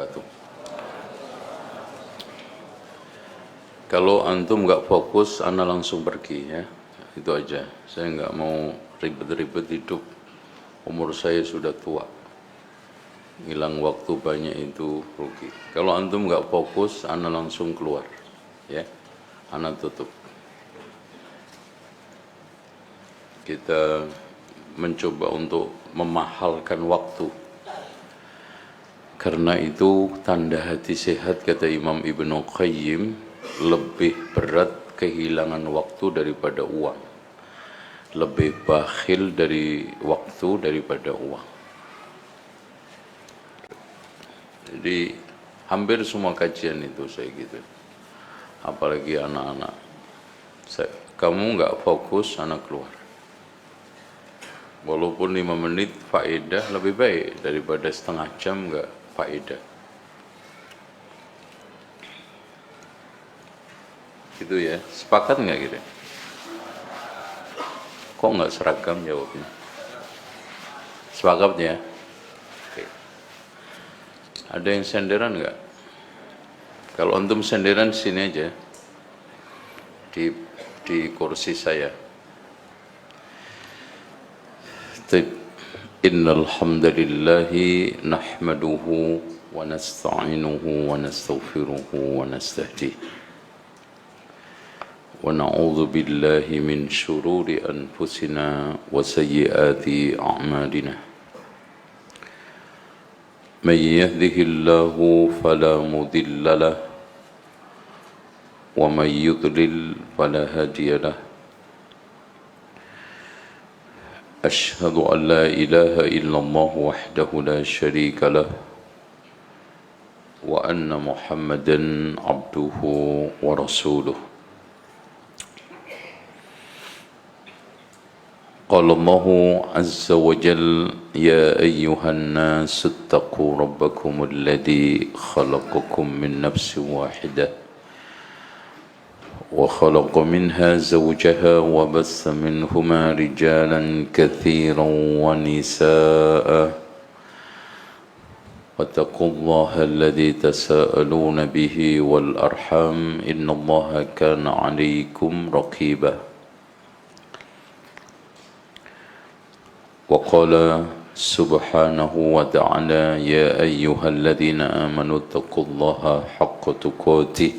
wabarakatuh. Kalau antum nggak fokus, ana langsung pergi ya. Itu aja. Saya nggak mau ribet-ribet hidup. Umur saya sudah tua. Hilang waktu banyak itu rugi. Kalau antum nggak fokus, ana langsung keluar. Ya, ana tutup. Kita mencoba untuk memahalkan waktu. Karena itu tanda hati sehat, kata Imam Ibnu Qayyim, lebih berat kehilangan waktu daripada uang. Lebih bakhil dari waktu daripada uang. Jadi hampir semua kajian itu saya gitu. Apalagi anak-anak. Kamu nggak fokus, anak keluar. Walaupun 5 menit faedah lebih baik daripada setengah jam nggak faedah. Gitu ya, sepakat nggak gitu? Kok nggak seragam jawabnya? Sepakat ya? Oke. Ada yang senderan nggak? Kalau antum senderan sini aja, di kursi saya. Innal hamdalillahi nahmaduhu wa nasta'inuhu wa nastaghfiruhu wa nastahdihi wa na'udzu billahi min shururi anfusina wa sayyiati a'malina. May yahdihillahu fala mudilla lahu wa may yudlil fala hadiya lahu. أشهد أن لا إله إلا الله وحده لا شريك له وأن محمدا عبده ورسوله. قال الله عز وجل يا أيها الناس اتقوا ربكم الذي خلقكم من نفس واحدة وخلق منها زوجها وبث منهما رجالا كثيرا ونساء واتقوا الله الذي تساءلون به والأرحام إن الله كان عليكم رقيبا. وقال سبحانه وتعالى يا أيها الذين آمنوا اتقوا الله حق تقاته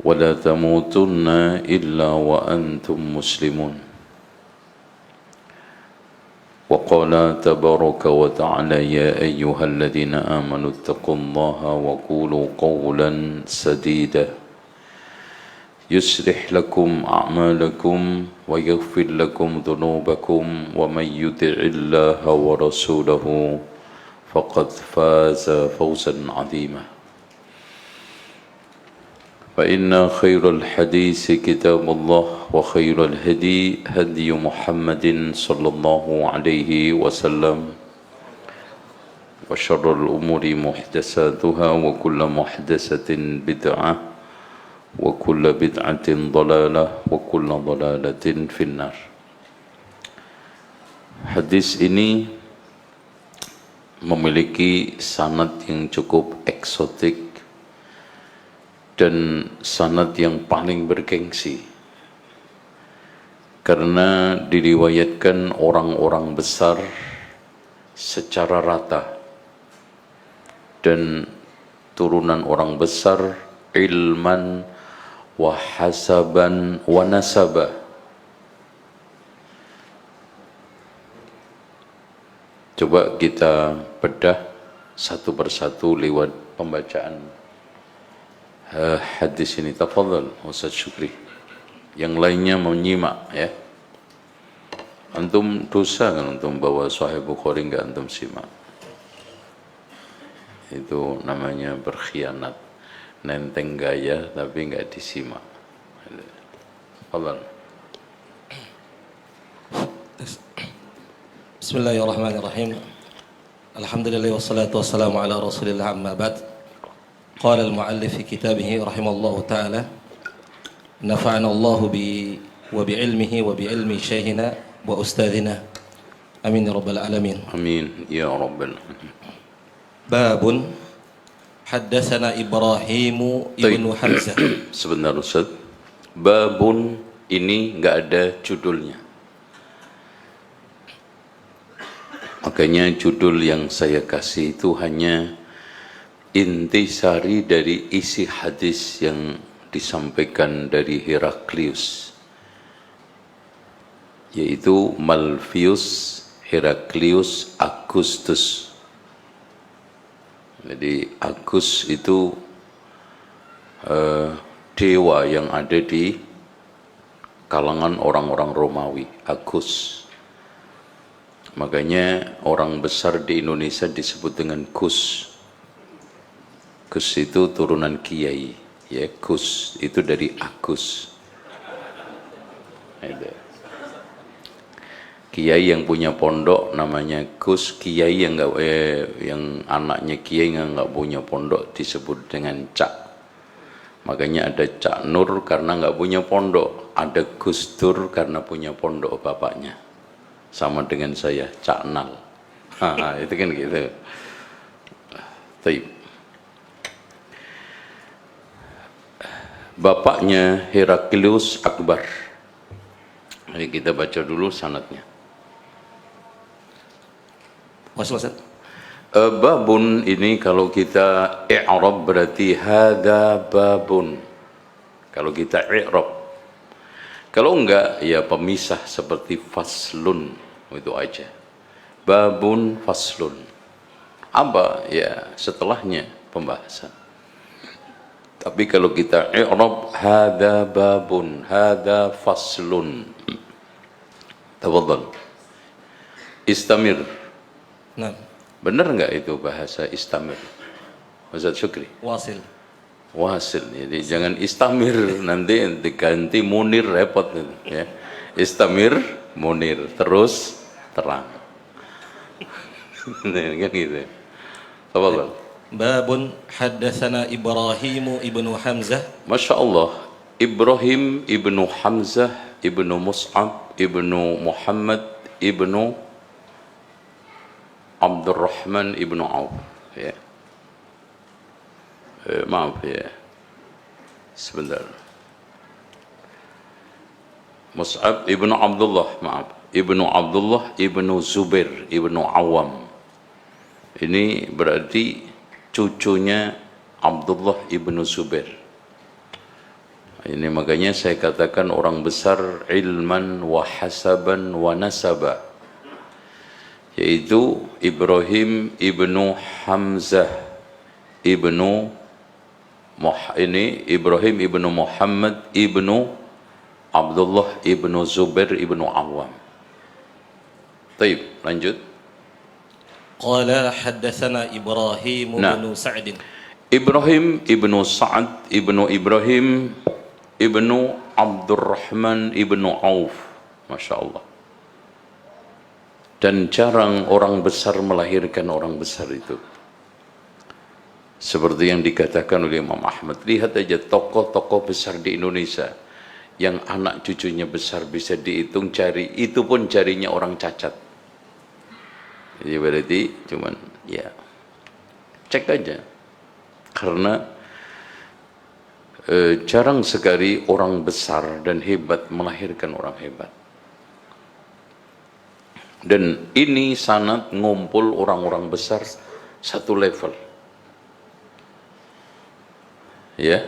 ولا تموتن إلا وأنتم مسلمون. وقال تبارك وتعالى يا أيها الذين آمنوا اتقوا الله وقولوا قولا سديدا يصلح لكم أعمالكم ويغفر لكم ذنوبكم ومن يطع الله ورسوله فقد فاز فوزا عظيما. فإن خير الحديث كتاب الله وخير الهدي هدي محمد صلى الله عليه وسلم وشر الأمور محدثاتها وكل محدثة بدعة وكل بدعة ضلالة وكل ضلالة في النار. Hadis ini memiliki sanad yang cukup eksotik dan sanad yang paling bergengsi karena diriwayatkan orang-orang besar secara rata dan turunan orang besar ilman wa hasaban wa nasaba. Coba kita bedah satu persatu lewat pembacaan hadis ini. Tafadhal Ustaz Syukri, yang lainnya menyimak ya. Antum dosa kan antum bawa Sahih Bukhari enggak antum simak, itu namanya berkhianat. Nenteng gaya tapi enggak disimak. Tafadhal. Bismillahirrahmanirrahim. Alhamdulillah wassalatu wassalamu ala Rasulillah, amma ba'd. قال المؤلف في كتابه رحمه الله تعالى نفعنا الله وبعلمه وبعلم شيخنا وأستاذنا آمين يا رب العالمين. آمين يا رب العالمين. باب حدثنا إبراهيم ابن حمزة. Sebentar Ustaz. Babun ini nggak ada judulnya. Makanya judul yang saya kasih itu hanya intisari dari isi hadis yang disampaikan dari Heraklius, yaitu Malvius Heraklius Augustus. Jadi Agus itu dewa yang ada di kalangan orang-orang Romawi, Agus. Makanya orang besar di Indonesia disebut dengan Gus. Gus itu turunan kiai, ya. Gus itu dari Agus. Ada kiai yang punya pondok namanya Gus, kiai yang yang anaknya kiai yang nggak punya pondok disebut dengan Cak. Makanya ada Cak Nur karena nggak punya pondok, ada Gus Dur karena punya pondok bapaknya. Sama dengan saya, Cak Nal. Itu kan gitu. Taib. Bapaknya Heraklius Akbar. Ini kita baca dulu sanadnya. Babun ini kalau kita i'rab berarti hada babun. Kalau kita i'rab. Kalau enggak ya pemisah seperti faslun, itu aja. Babun faslun. Apa? Ya setelahnya pembahasan. Tapi kalau kita i'rab hada babun, hada faslun. Tafadhal. Istamir. Nah. Benar enggak itu bahasa istamir? Ustaz Syukri. Wasil. Wasil. Jadi jangan istamir, nanti diganti munir, repot ya. Istamir, munir, terus terang. Kan gitu. Tafadhal. Babun haddatsana Ibrahim ibnu Hamzah. Masya Allah, Ibrahim ibnu Hamzah ibnu Mus'ab ibnu Muhammad ibnu Abdurrahman ibnu Auf, ya. Maaf ya, sebentar. Mus'ab ibnu Abdullah, maaf, ibnu Abdullah ibnu Zubair ibnu Awam. Ini berarti cucunya Abdullah ibnu Zubair. Ini makanya saya katakan orang besar ilman wa hasaban wa nasaba, yaitu Ibrahim ibnu Hamzah ibnu Ibrahim ibnu Muhammad ibnu Abdullah ibnu Zubair ibnu Awam. Taib, lanjut. Qala haddatsana Ibrahim ibnu Sa'd. Ibrahim ibnu Sa'ad ibnu Ibrahim ibnu Abdurrahman ibnu Auf. Masya Allah. Dan jarang orang besar melahirkan orang besar itu. Seperti yang dikatakan oleh Imam Ahmad. Lihat aja tokoh-tokoh besar di Indonesia yang anak cucunya besar bisa dihitung jari, itu pun jarinya orang cacat. Jadi berarti cuman ya cek aja. Karena jarang sekali orang besar dan hebat melahirkan orang hebat. Dan ini sanad ngumpul orang-orang besar satu level. Ya,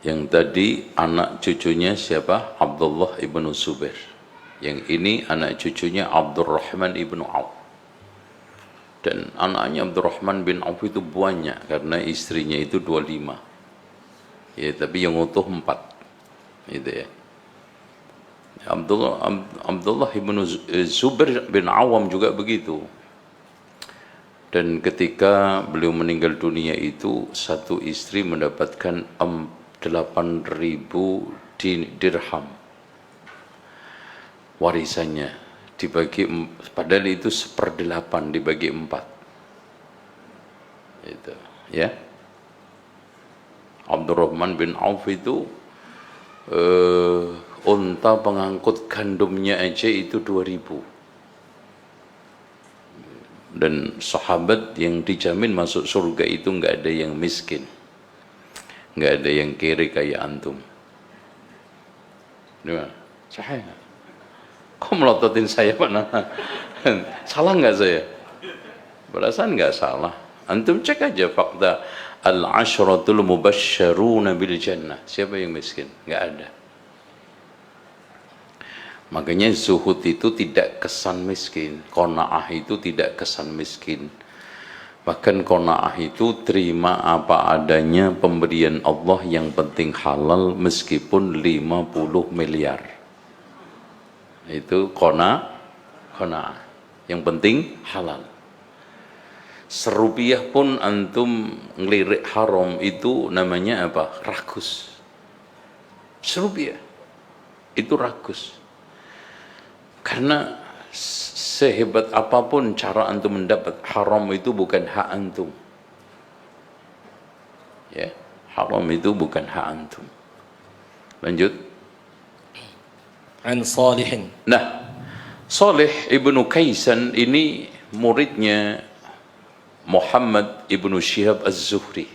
yang tadi anak cucunya siapa? Abdullah ibnu Zubair. Yang ini anak cucunya Abdurrahman ibnu Auf. Dan anaknya Abdurrahman bin Auf itu banyak karena istrinya itu 25. Ya, tapi yang utuh 4. Gitu ya. Abdullah ibnu Zubair bin Awam juga begitu. Dan ketika beliau meninggal dunia itu, satu istri mendapatkan 8.000 dirham warisannya, dibagi, padahal itu 1/8 dibagi 4. Itu ya. Abdurrahman bin Auf itu unta pengangkut gandumnya aja itu 2.000. Dan sahabat yang dijamin masuk surga itu nggak ada yang miskin, nggak ada yang kiri kayak antum. Gimana? Sahih nggak? Kok melototin saya Pak Nana? Salah nggak saya? Perasaan nggak salah. Antum cek aja fakta al-ashratul mubasysyaruna bil jannah. Siapa yang miskin? Nggak ada. Makanya zuhud itu tidak kesan miskin, qanaah itu tidak kesan miskin. Bahkan qanaah itu terima apa adanya pemberian Allah, yang penting halal meskipun 50 miliar. Itu qanaah. Yang penting halal. Serupiah pun antum ngelirik haram itu namanya apa? Rakus. Serupiah itu rakus. Karena sehebat apapun cara antum mendapat, haram itu bukan hak antum. Ya, haram itu bukan hak antum. Lanjut. An Salihin. Nah, Salih ibnu Kaisan ini muridnya Muhammad ibnu Syihab Az-Zuhri,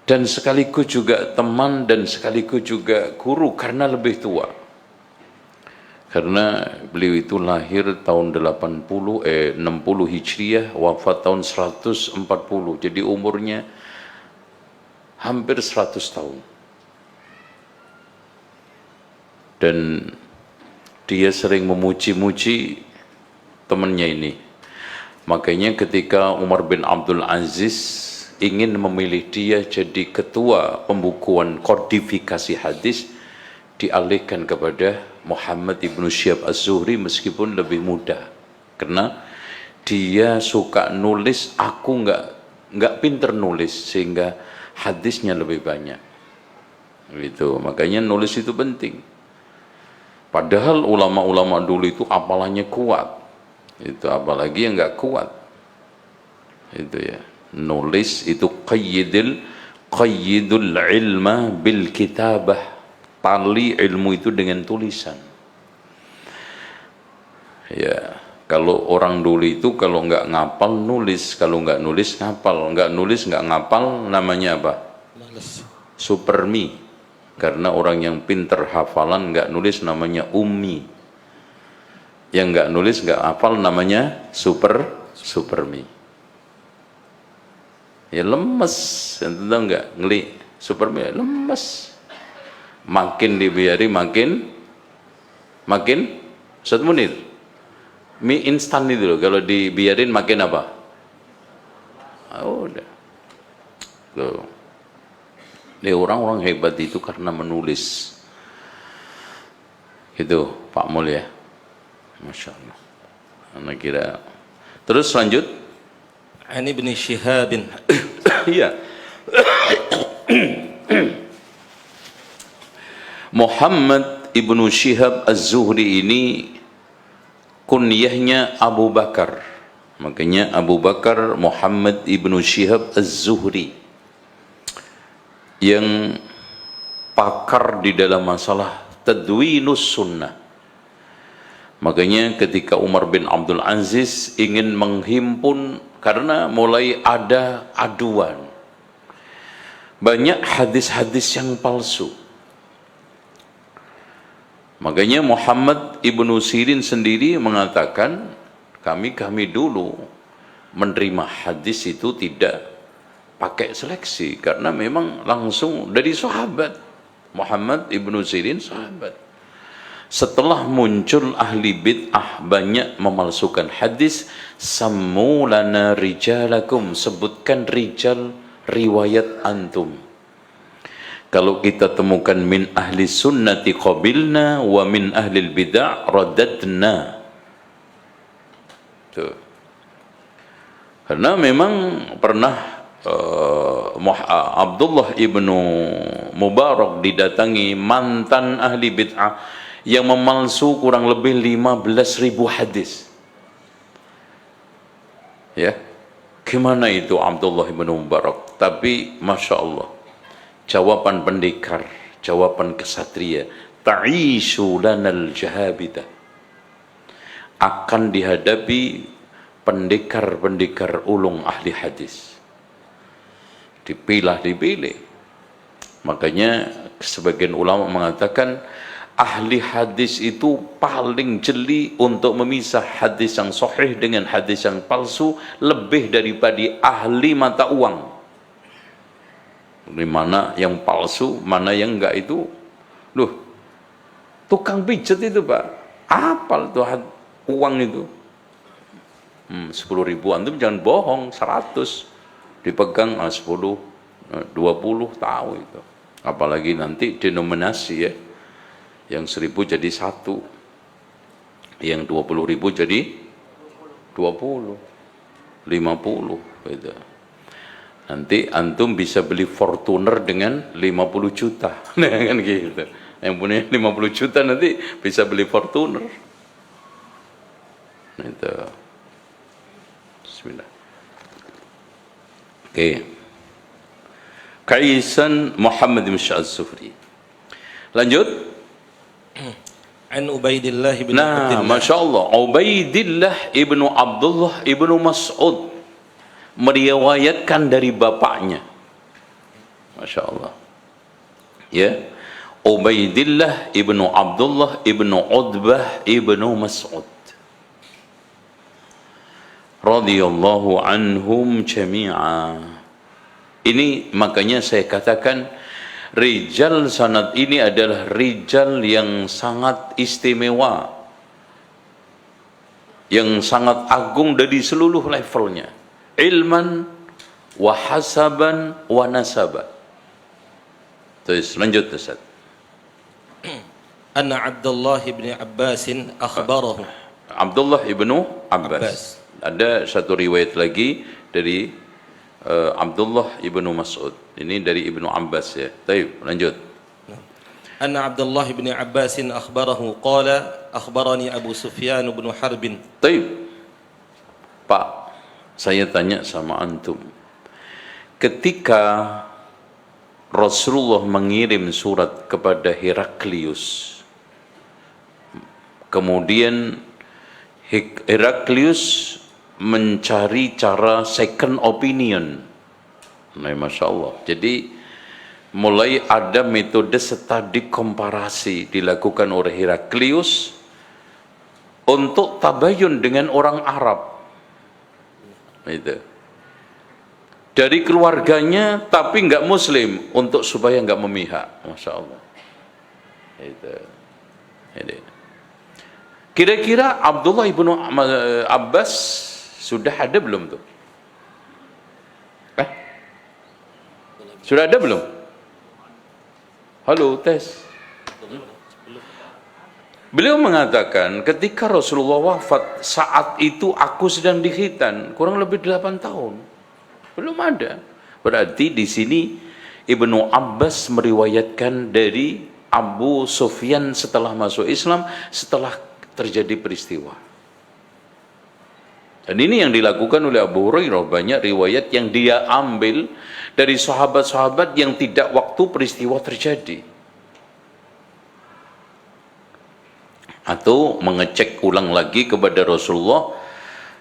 dan sekaligus juga teman dan sekaligus juga guru karena lebih tua. Karena beliau itu lahir tahun 60 Hijriah, wafat tahun 140. Jadi umurnya hampir 100 tahun. Dan dia sering memuji-muji temannya ini. Makanya ketika Umar bin Abdul Aziz ingin memilih dia jadi ketua pembukuan kodifikasi hadis, dialihkan kepada Muhammad ibnu Syihab Az-Zuhri meskipun lebih muda. Karena dia suka nulis, aku nggak pinter nulis, sehingga hadisnya lebih banyak. Gitu. Makanya nulis itu penting. Padahal ulama-ulama dulu itu apalannya kuat. Itu apalagi yang nggak kuat. Itu ya. Nulis itu qayyidul ilma bil kitabah. Tali ilmu itu dengan tulisan. Ya, kalau orang dulu itu kalau nggak ngapal nulis, kalau nggak nulis ngapal, nggak nulis nggak ngapal, namanya apa? Supermi. Karena orang yang pinter hafalan nggak nulis namanya ummi. Yang nggak nulis nggak hafal namanya supermi. Ya lemes, tahu nggak? Ngeli supermi lemes. Makin dibiari makin Ustaz Munir, mie instan itu loh, kalau dibiarin makin apa? Udah loh. Ini orang-orang hebat itu karena menulis gitu Pak Mul ya, Masya Allah. Anak kira terus lanjut. An Ibnu Syihab. Iya. Muhammad ibnu Syihab Az-Zuhri ini kunyahnya Abu Bakar. Makanya Abu Bakar Muhammad ibnu Syihab Az-Zuhri, yang pakar di dalam masalah tadwinus sunnah. Makanya ketika Umar bin Abdul Aziz ingin menghimpun, karena mulai ada aduan banyak hadis-hadis yang palsu. Makanya Muhammad ibnu Sirin sendiri mengatakan, kami dulu menerima hadis itu tidak pakai seleksi, karena memang langsung dari sahabat. Muhammad ibnu Sirin sahabat. Setelah muncul ahli bid'ah banyak memalsukan hadis, sammu lana rijalakum, sebutkan rijal riwayat antum. Kalau kita temukan min ahli sunnati qabilna wa min ahli bid'ah radadna. Tuh. Karena memang pernah Abdullah ibnu Mubarak didatangi mantan ahli bid'ah yang memalsu kurang lebih 15.000 hadis. Ya, gimana itu Abdullah ibnu Mubarak? Tapi Masya Allah, jawaban pendekar, jawaban kesatria, ta'ishu lanal jahabita, akan dihadapi pendekar-pendekar ulung ahli hadis. Dipilih. Makanya sebagian ulama mengatakan ahli hadis itu paling jeli untuk memisah hadis yang sahih dengan hadis yang palsu lebih daripada ahli mata uang. Di mana yang palsu, mana yang enggak itu. Loh, tukang pijet itu Pak, apal tuh uang itu. 10.000 antum jangan bohong, 100 dipegang 10, 20 tahu itu. Apalagi nanti denominasi ya, yang 1.000 jadi 1, yang 20.000 jadi 20, 50 gitu. Nanti antum bisa beli Fortuner dengan 50 juta, nah kan gitu. Yang punya 50 juta nanti bisa beli Fortuner. Itu. Bismillah. Oke. Kaisan Muhammad bin Az-Zuhri. Lanjut. An Ubaidillah bin Nah, Abdullah. Masya Allah, Ubaidillah ibnu Abdullah ibnu Mas'ud meriwayatkan dari bapaknya. Masya Allah. Ya, Ubaidillah ibnu Abdullah ibnu Udbah ibnu Mas'ud radhiyallahu anhum jami'a. Ini makanya saya katakan rijal sanad ini adalah rijal yang sangat istimewa, yang sangat agung dari seluruh levelnya, ilman wa hasaban wa nasaban. Terus lanjut Ustaz. Anna Abdullah bin Abbas akhbarahu. Abdullah ibnu Abbas. Ada satu riwayat lagi dari Abdullah ibnu Mas'ud. Ini dari Ibnu Abbas ya. Baik, lanjut. Anna Abdullah bin Abbas akhbarahu qala akhbarani Abu Sufyan bin Harb. Baik. Pak, saya tanya sama antum. Ketika Rasulullah mengirim surat kepada Heraklius, kemudian Heraklius mencari cara second opinion. Nah, Masya Allah. Jadi mulai ada metode studi komparasi dilakukan oleh Heraklius untuk tabayun dengan orang Arab. Itu. Dari keluarganya tapi enggak muslim untuk supaya enggak memihak. Masya Allah. Itu. Ini. Kira-kira Abdullah ibnu Abbas sudah ada belum tuh? Sudah ada belum? Halo, tes. Beliau mengatakan ketika Rasulullah wafat, saat itu aku sedang di khitan, kurang lebih 8 tahun. Belum ada. Berarti di sini Ibnu Abbas meriwayatkan dari Abu Sufyan setelah masuk Islam, setelah terjadi peristiwa. Dan ini yang dilakukan oleh Abu Hurairah, banyak riwayat yang dia ambil dari sahabat-sahabat yang tidak waktu peristiwa terjadi. Atau mengecek ulang lagi kepada Rasulullah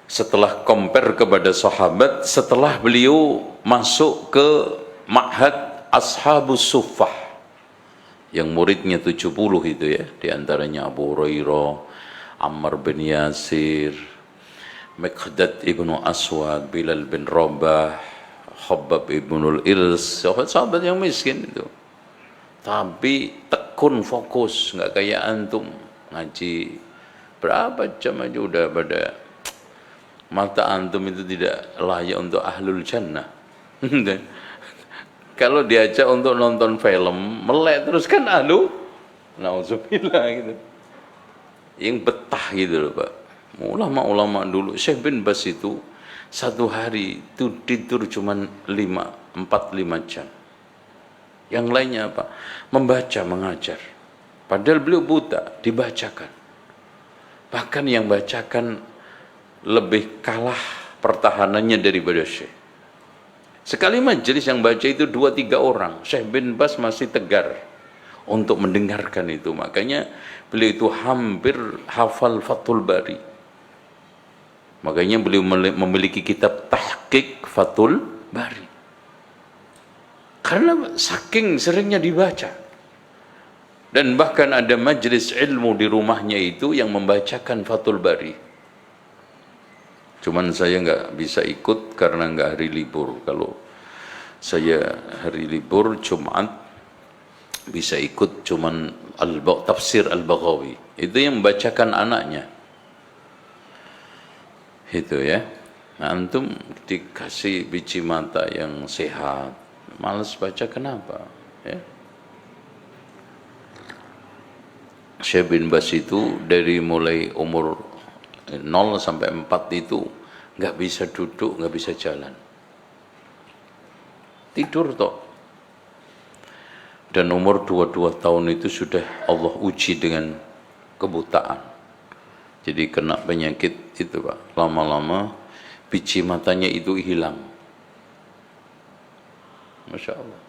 setelah compare kepada sahabat setelah beliau masuk ke Ma'had Ashabus Suffah yang muridnya 70 itu ya, diantaranya Abu Hurairah, Ammar bin Yasir, Miqdad ibnu Aswad, Bilal bin Rabah, Khabbab ibnul Irs, sahabat-sahabat yang miskin itu. Tapi tekun fokus, nggak kayak antum ngaji berapa jam aja udah pada mata antum itu tidak layak untuk ahlul jannah. Kalau diajak untuk nonton film melek terus kan nauzubillah gitu. Yang betah gitu loh Pak. Ulama-ulama dulu, Syekh bin Bas itu satu hari itu tidur cuma 4-5 jam. Yang lainnya apa? Membaca, mengajar. Padahal beliau buta, dibacakan. Bahkan yang bacakan lebih kalah pertahanannya daripada Syekh. Sekali majelis yang baca itu 2-3 orang. Syekh bin Bas masih tegar untuk mendengarkan itu. Makanya beliau itu hampir hafal Fathul Bari. Makanya beliau memiliki kitab Tahqiq Fathul Bari. Karena saking seringnya dibaca. Dan bahkan ada majelis ilmu di rumahnya itu yang membacakan Fathul Bari. Cuman saya nggak bisa ikut karena nggak hari libur. Kalau saya hari libur Jumat bisa ikut, cuman tafsir Al-Baghawi. Itu yang membacakan anaknya. Itu ya. Nah, antum dikasih biji mata yang sehat, malas baca, kenapa? Ya. Syekh bin Bas itu dari mulai umur 0 sampai 4 itu nggak bisa duduk, nggak bisa jalan, tidur toh. Dan umur 22 tahun itu sudah Allah uji dengan kebutaan. Jadi kena penyakit itu Pak, lama-lama biji matanya itu hilang. Masya Allah.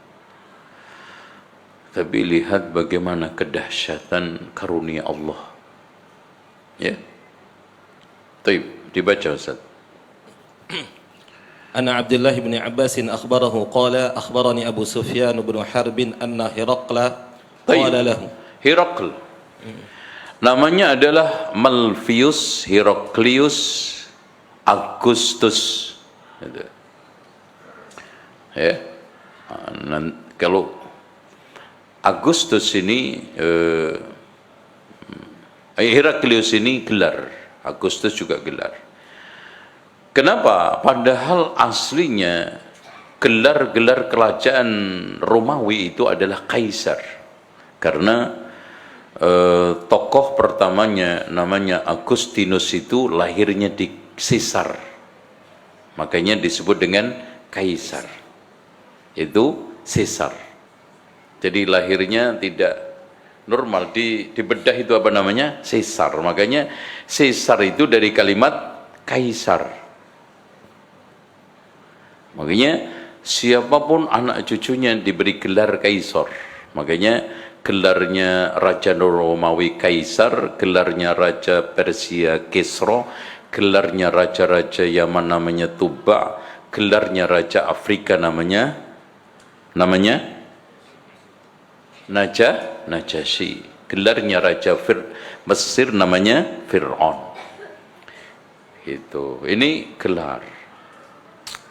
Tapi lihat bagaimana kedahsyatan karunia Allah. Ya. Baik, dibaca Ustaz. Anna Abdullah bin Abbas akhbarahu qala akhbarani Abu Sufyan bin Harb anna Hiraqla qala lahu. Hiraql. Namanya adalah Malvius Heraclius Augustus. Ya. Kalau Agustus ini Heraclius ini gelar, Agustus juga gelar. Kenapa? Padahal aslinya gelar-gelar kerajaan Romawi itu adalah kaisar. Karena tokoh pertamanya namanya Agustinus itu lahirnya di Caesar, makanya disebut dengan kaisar, itu Caesar. Jadi lahirnya tidak normal, di bedah itu apa namanya? Caesar. Makanya Caesar itu dari kalimat kaisar. Makanya siapapun anak cucunya diberi gelar kaisar. Makanya gelarnya Raja Romawi Kaisar, gelarnya Raja Persia Kisra, gelarnya raja-raja Yaman namanya Tuba, gelarnya Raja Afrika namanya Najasyi, gelarnya Raja Mesir namanya Fir'aun. Itu, ini gelar.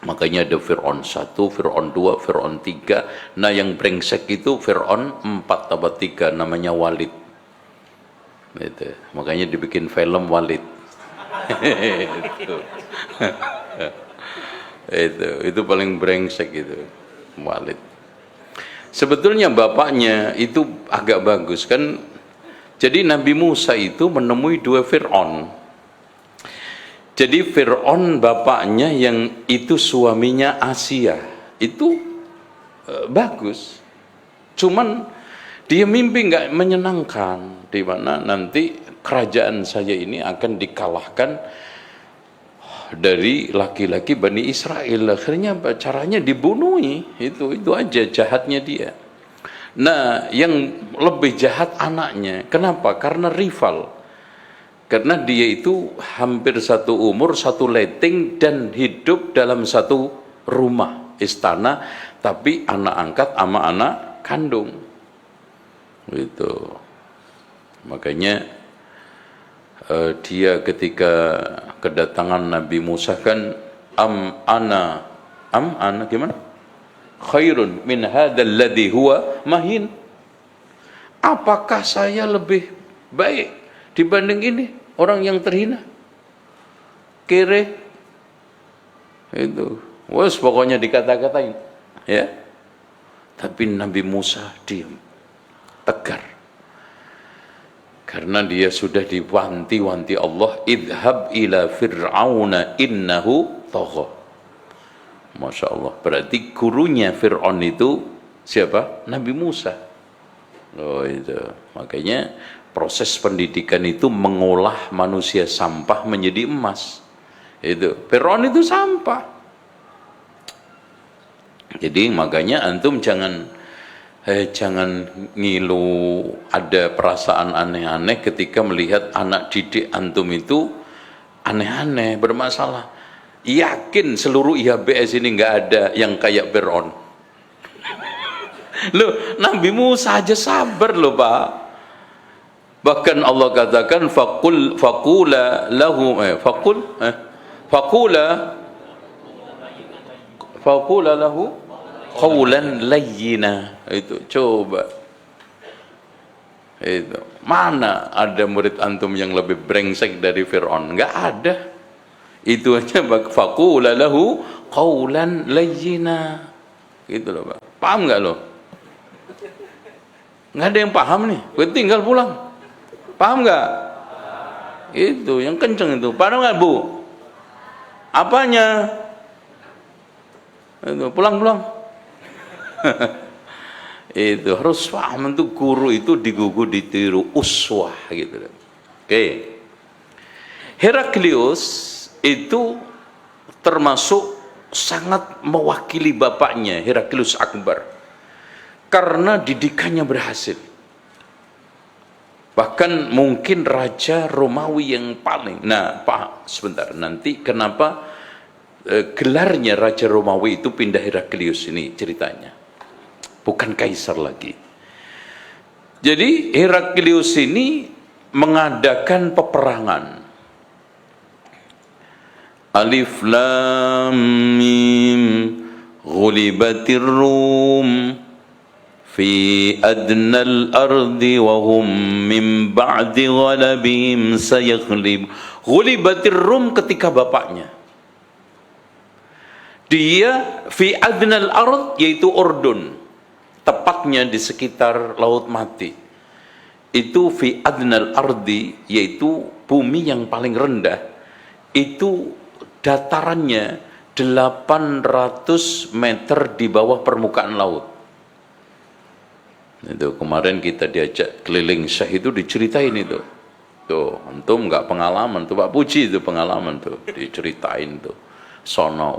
Makanya ada Fir'aun 1, Fir'aun 2, Fir'aun 3. Nah yang brengsek itu Fir'aun 4 tambah 3, namanya Walid. Itu. Makanya dibikin film Walid. itu paling brengsek itu, Walid. Sebetulnya bapaknya itu agak bagus kan. Jadi Nabi Musa itu menemui 2 Fir'aun. Jadi Fir'aun bapaknya yang itu suaminya Asia, itu bagus. Cuman dia mimpi nggak menyenangkan, di mana nanti kerajaan saya ini akan dikalahkan dari laki-laki Bani Israel. Akhirnya caranya dibunuhi, itu aja jahatnya dia. Nah, yang lebih jahat anaknya. Kenapa? Karena rival. Karena dia itu hampir satu umur, satu letting, dan hidup dalam satu rumah istana, tapi anak angkat sama anak kandung. Gitu. Makanya dia ketika kedatangan Nabi Musa kan ana gimana? Khairun min hadzal ladzi huwa mahin. Apakah saya lebih baik dibanding ini, orang yang terhina, kere, itu, wes pokoknya dikata-katain, ya. Tapi Nabi Musa diam, tegar, karena dia sudah diwanti-wanti Allah, idhab ila fir'auna innahu tagha. Masya Allah, berarti gurunya Fir'aun itu siapa? Nabi Musa. Oh itu, makanya proses pendidikan itu mengolah manusia sampah menjadi emas. Itu Fir'aun itu sampah. Jadi makanya antum jangan ngilu, ada perasaan aneh-aneh ketika melihat anak didik antum itu aneh-aneh, bermasalah. Yakin seluruh IHBS ini nggak ada yang kayak Fir'aun. Loh, Nabi Musa aja sabar loh Pak. Bahkan Allah katakan faqula lahu qawlan layyina. Itu coba. Itu mana ada murid antum yang lebih brengsek dari Fir'aun? Nggak ada. Itu aja faqula lahu qawlan layyina. Gitu loh Pak. Paham nggak lo? Nggak ada yang paham nih. Gue tinggal pulang. Paham nggak? Itu yang kenceng itu. Paham nggak Bu? Apanya? Itu pulang. Itu harus paham, itu guru itu digugu ditiru, uswah gitu. Oke. Heraklius itu termasuk sangat mewakili bapaknya, Heraklius Akbar, karena didikannya berhasil. Bahkan mungkin raja Romawi yang paling. Nah Pak, sebentar, nanti kenapa gelarnya raja Romawi itu pindah Heraklius, ini ceritanya, bukan kaisar lagi. Jadi Heraklius ini mengadakan peperangan. Alif lam mim ghulibatir rum fi adnal ardi wa hum min ba'di ghalabihim sayaghlib. Ghulibatir rum ketika bapaknya. Dia fi adnal ard, yaitu Urdun, tepatnya di sekitar Laut Mati. Itu fi adnal ardi, yaitu bumi yang paling rendah. Itu datarannya 800 meter di bawah permukaan laut. Itu kemarin kita diajak keliling Syekh itu diceritain itu. Tuh, antum nggak pengalaman tuh Pak Puji, itu pengalaman tuh diceritain tuh. Sono,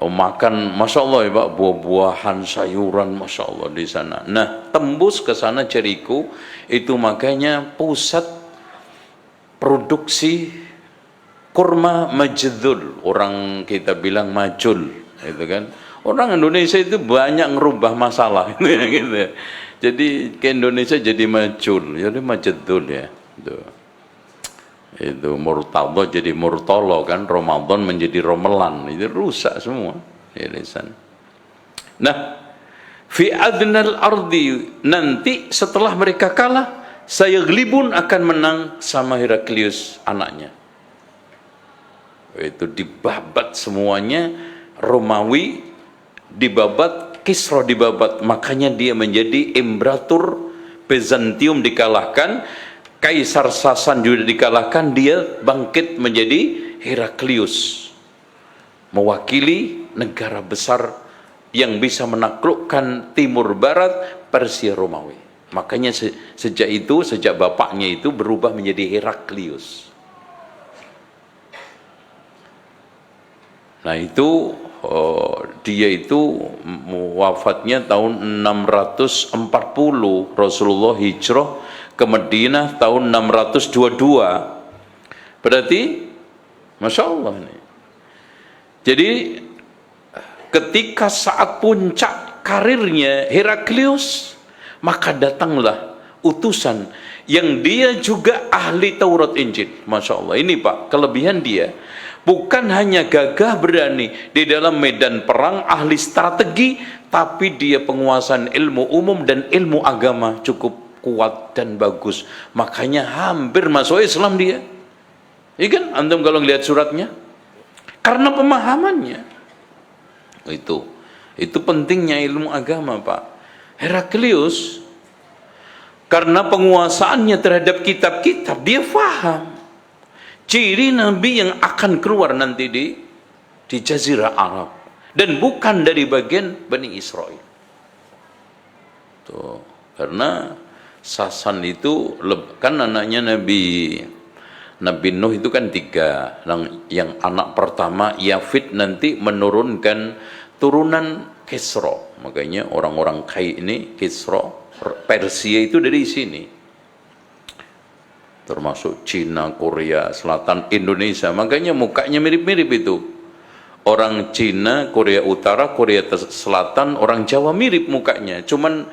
makan, masya Allah ya Pak, buah-buahan, sayuran, masya Allah di sana. Nah, tembus ke sana Jericho, itu makanya pusat produksi kurma majdul, orang kita bilang majul, itu kan. Orang Indonesia itu banyak ngerubah masalah, gitu. Jadi ke Indonesia jadi majul, jadi majdul ya. Itu murtadho jadi murtolo kan, Ramadan menjadi romelan, itu rusak semua ya lisan. Nah, fi adnal ardi, nanti setelah mereka kalah, sayaglibun akan menang sama Heraklius anaknya. Itu dibabat semuanya, Romawi dibabat, Kisra dibabat, makanya dia menjadi imperator. Bizantium dikalahkan, Kaisar Sasan juga dikalahkan, dia bangkit menjadi Heraklius, mewakili negara besar yang bisa menaklukkan timur barat Persia Romawi. Makanya sejak itu, sejak bapaknya itu berubah menjadi Heraklius. Nah itu dia itu wafatnya tahun 640, Rasulullah hijrah ke Madinah tahun 622. Berarti Masya Allah ini. Jadi ketika saat puncak karirnya Heraklius, maka datanglah utusan yang dia juga ahli Taurat Injil. Masya Allah, ini Pak kelebihan dia. Bukan hanya gagah berani di dalam medan perang, ahli strategi, tapi dia penguasaan ilmu umum dan ilmu agama cukup kuat dan bagus. Makanya hampir masuk Islam dia. Iya kan? Antum kalau lihat suratnya, karena pemahamannya. Itu pentingnya ilmu agama, Pak. Heraklius karena penguasaannya terhadap kitab-kitab, dia faham ciri Nabi yang akan keluar nanti di Jazirah Arab, dan bukan dari bagian Bani Israel. Tuh, karena Sasan itu kan anaknya Nabi Nuh itu kan 3. Yang anak pertama Yafid nanti menurunkan turunan Kisra. Makanya orang-orang Kai ini Kisra, Persia itu dari sini. termasuk Cina, Korea Selatan, Indonesia. Makanya mukanya mirip-mirip itu. Orang Cina, Korea Utara, Korea Selatan, orang Jawa mirip mukanya. Cuman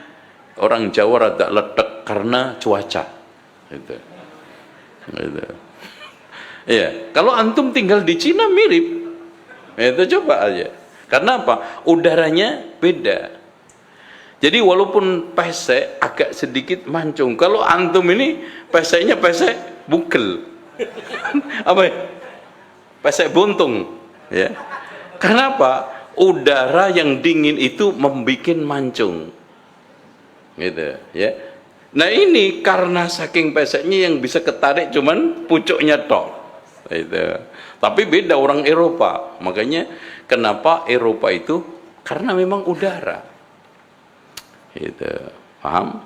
orang Jawa rada ledek karena cuaca. Gitu. Gitu. Ya, kalau antum tinggal di Cina mirip. Itu coba aja. Karena apa? Udaranya beda. Jadi walaupun pesek agak sedikit mancung. Kalau antum ini peseknya pesek bukel. Apa ya? Pesek buntung, ya. Karena apa? Udara yang dingin itu membuat mancung. Gitu, ya. Nah, ini karena saking peseknya yang bisa ketarik cuman pucuknya tok. Gitu. Tapi beda orang Eropa. Makanya kenapa Eropa itu? Karena memang udara. Gitu. Paham?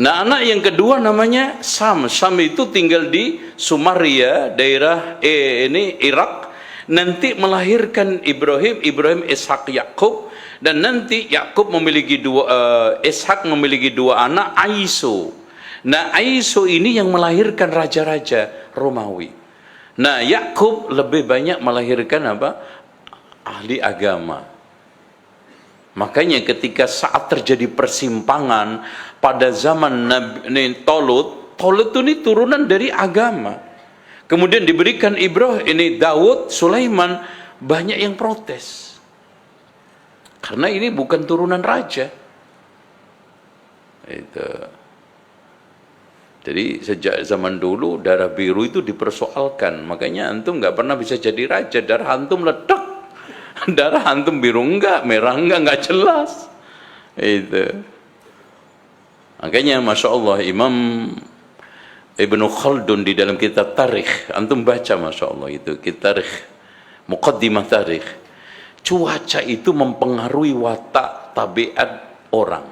Nah, anak yang kedua namanya Sam. Sam itu tinggal di Sumaria, daerah ini Irak. Nanti melahirkan Ibrahim, Ishak, Yakub, dan nanti Yakub memiliki Ishak memiliki dua anak, Aiso. Nah, Aiso ini yang melahirkan raja-raja Romawi. Nah, Yakub lebih banyak melahirkan apa? Ahli agama. Makanya ketika saat terjadi persimpangan pada zaman Nabi Tolut ini turunan dari agama. Kemudian diberikan Ibrahim, ini Daud, Sulaiman, banyak yang protes. Karena ini bukan turunan raja. Itu. Jadi sejak zaman dulu darah biru itu dipersoalkan. Makanya antum nggak pernah bisa jadi raja. Darah antum ledak. Darah antum biru enggak, merah enggak jelas. Itu. Makanya Masya Allah Imam Ibnu Khaldun di dalam kitab Tarikh, antum baca Masya Allah itu kitab Tarikh, Muqaddimah Tarikh. Cuaca itu mempengaruhi watak tabiat orang.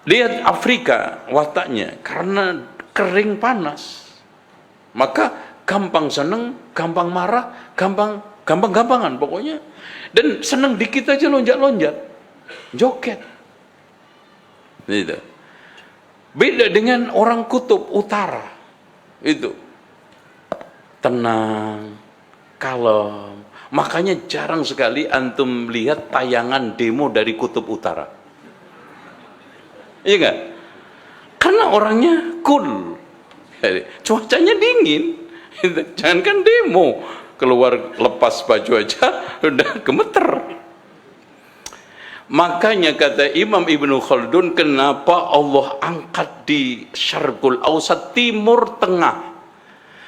Lihat Afrika wataknya, karena kering panas, maka gampang seneng, gampang marah, gampang-gampangan pokoknya. Dan seneng dikit aja lonjat-lonjat, joget. Gitu. Beda dengan orang kutub utara, itu tenang, kalem. Makanya jarang sekali antum lihat tayangan demo dari kutub utara. Iya enggak? Karena orangnya cool. Cuacanya dingin. Jangankan demo, keluar lepas baju aja udah gemeter. Makanya kata Imam Ibnu Khaldun, kenapa Allah angkat di Syarqul Ausat, Timur Tengah,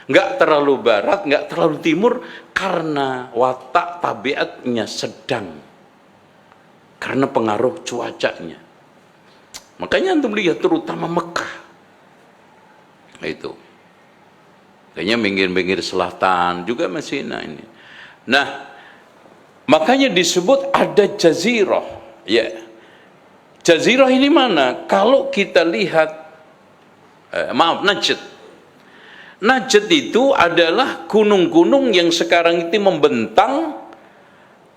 nggak terlalu barat, nggak terlalu timur, karena watak tabiatnya sedang, karena pengaruh cuacanya. Makanya antum lihat terutama Mekah itu, kayaknya pinggir-pinggir selatan juga masih ini. Nah, makanya disebut ada jazirah, ya. Jazirah ini mana? Kalau kita lihat, Najd. Najd itu adalah gunung-gunung yang sekarang itu membentang.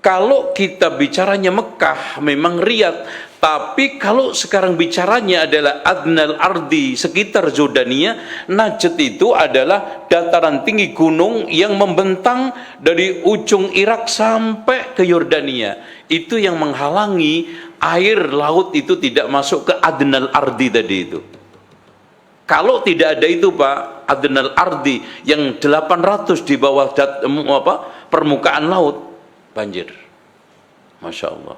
Kalau kita bicaranya Mekah, memang Riyadh. Tapi kalau sekarang bicaranya adalah Adnal Ardi, sekitar Jordania, Najd itu adalah dataran tinggi gunung yang membentang dari ujung Irak sampai ke Yordania. Itu yang menghalangi air laut itu tidak masuk ke Adnal Ardi tadi itu. Kalau tidak ada itu Pak, Adnal Ardi yang 800 di bawah permukaan laut, banjir. Masya Allah.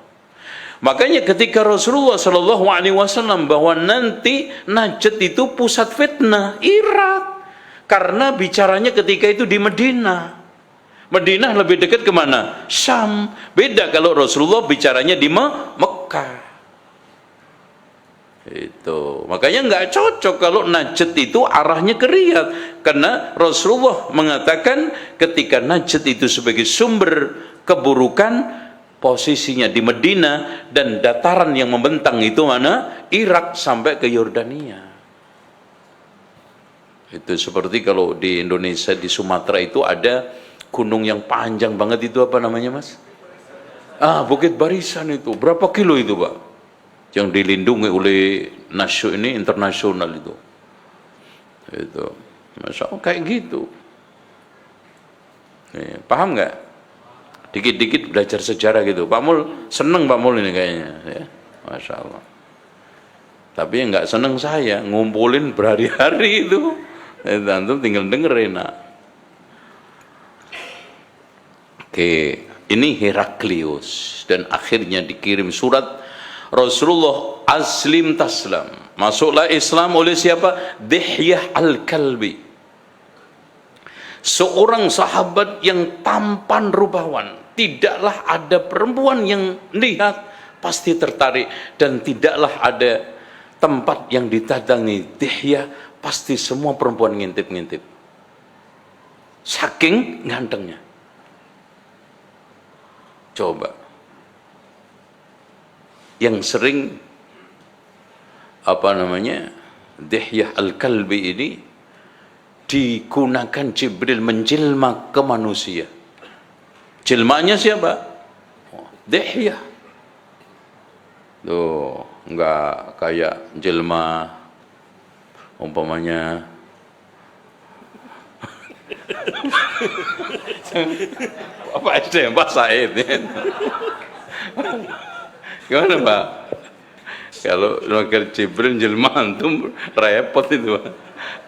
Makanya ketika Rasulullah Shallallahu Alaihi Wasallam bahwa nanti Najd itu pusat fitnah Irak, karena bicaranya ketika itu di Madinah. Madinah lebih dekat kemana? Syam. Beda kalau Rasulullah bicaranya di Mekah. Itu makanya nggak cocok kalau Najd itu arahnya ke Riyadh, karena Rasulullah mengatakan ketika Najd itu sebagai sumber keburukan, posisinya di Madinah, dan dataran yang membentang itu mana? Irak sampai ke Yordania. Itu seperti kalau di Indonesia, di Sumatera itu ada gunung yang panjang banget, itu apa namanya Mas? Bukit Barisan. Itu berapa kilo itu Pak? Yang dilindungi oleh internasional itu. Itu, masya Allah kayak gitu. Paham nggak? Dikit-dikit belajar sejarah gitu. Pak Mul seneng Pak Mul ini kayaknya, ya. Masya Allah. Tapi yang nggak seneng saya ngumpulin berhari-hari itu. Antum tinggal dengerin. Nah. Oke, ini Heraklius dan akhirnya dikirim surat Rasulullah aslim taslam. Masuklah Islam oleh siapa? Dihyah al-Kalbi. Seorang sahabat yang tampan rupawan. Tidaklah ada perempuan yang lihat pasti tertarik, dan tidaklah ada tempat yang ditadangi Dihyah pasti semua perempuan ngintip-ngintip. Saking gantengnya. Coba. Yang sering Dihyah al-Kalbi ini digunakan Jibril menjelma ke manusia. Jelmanya siapa? Dihyah. Tuh, enggak kayak jelma umpamanya apa SD Pak Said. Gimana Pak? Kalau wakil Jibril jelma antum repot itu,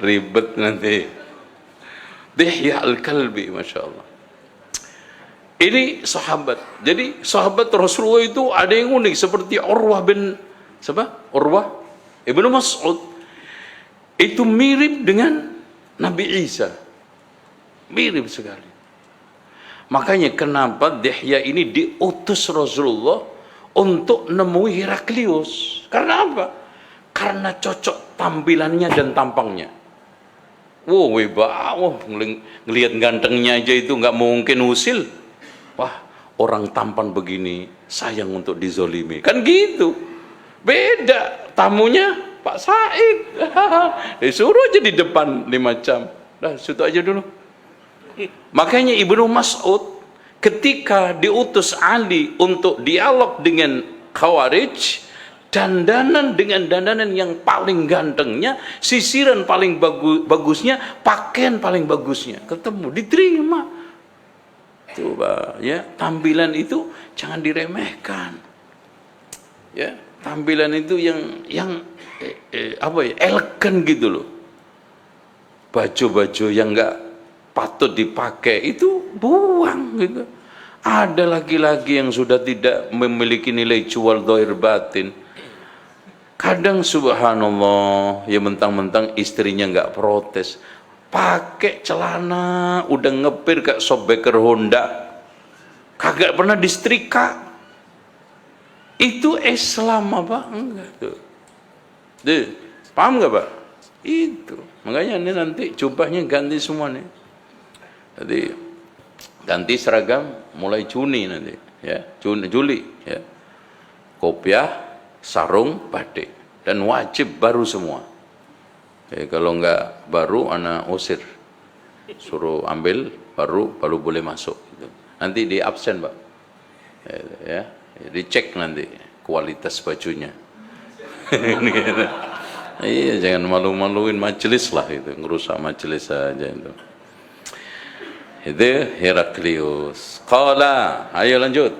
ribet nanti. Dihyah al-Kalbi, masya Allah. Ini sahabat. Jadi sahabat Rasulullah itu ada yang unik seperti Urwah bin siapa? Urwah Ibnu Mas'ud. Itu mirip dengan Nabi Isa. Mirip sekali. Makanya kenapa Dihyah ini diutus Rasulullah untuk nemui Heraklius. Karena apa? Karena cocok tampilannya dan tampangnya. Wow, ngelihat gantengnya aja itu nggak mungkin usil. Wah, orang tampan begini sayang untuk dizolimi. Kan gitu. Beda tamunya Pak Said. Disuruh aja di depan 5 jam. Dah, situ aja dulu. Makanya Ibnu Mas'ud ketika diutus Ali untuk dialog dengan Khawarij, dandanan dengan dandanan yang paling gantengnya, sisiran paling bagusnya, pakaian paling bagusnya, ketemu, diterima. Coba ya, tampilan itu jangan diremehkan. Ya, tampilan itu yang elegan gitu loh. Baju-baju yang enggak patut dipakai itu buang gitu. Ada laki-laki yang sudah tidak memiliki nilai jual zahir batin. Kadang subhanallah, ya mentang-mentang istrinya enggak protes, pakai celana udah ngepir kayak sobbeker Honda, kagak pernah disetrika. Itu Islam apa enggak tuh? Deh, paham enggak Pak? Itu makanya ini nanti jubahnya ganti semua nih. Jadi ganti seragam mulai Juni nanti, ya, Juli, ya. Kopiah, sarung, batik, dan wajib baru semua. Kalau enggak baru anak usir, suruh ambil baru boleh masuk gitu. Nanti di absen Pak, ya, dicek nanti kualitas bajunya. Iya, jangan malu-maluin majelis lah, itu ngerusak majelis saja itu. Itu Heraklius. Qala, ayo lanjut.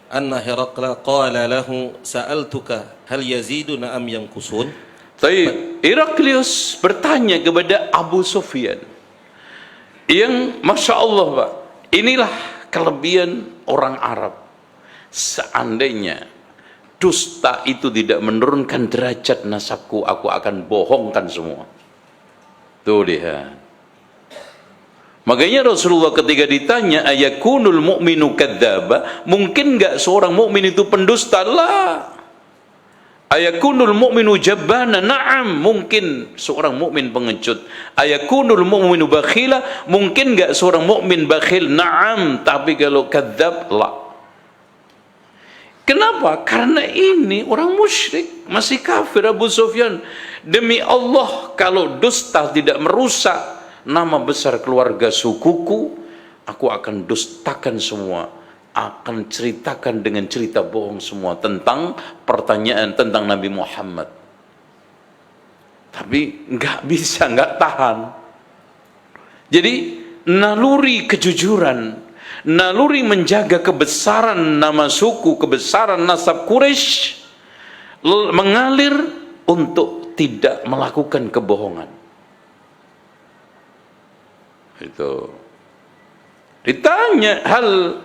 Anna Herakla qala lahu sa'altuka hal yaziduna am yanqusun. Baik, Heraklius bertanya kepada Abu Sufyan, yang masya Allah Pak, inilah kelebihan orang Arab. Seandainya dusta itu tidak menurunkan derajat nasabku, aku akan bohongkan semua. Tuh lihat. Makanya Rasulullah ketika ditanya ayakunul mu'minu kadzdzaba, mungkin enggak seorang mukmin itu pendusta? Lah. Ayakunul mu'minu jabbana? Na'am, mungkin seorang mukmin pengecut. Ayakunul mu'minu bakhila? Mungkin enggak seorang mukmin bakhil? Na'am, tapi kalau kadzdzab, la. Kenapa? Karena ini orang musyrik, masih kafir Abu Sufyan. Demi Allah, kalau dusta tidak merusak nama besar keluarga sukuku, aku akan dustakan semua, akan ceritakan dengan cerita bohong semua tentang pertanyaan tentang Nabi Muhammad. tapi nggak bisa, nggak tahan. Jadi naluri kejujuran, naluri menjaga kebesaran nama suku, kebesaran nasab Quraisy mengalir untuk tidak melakukan kebohongan. Itu ditanya, hal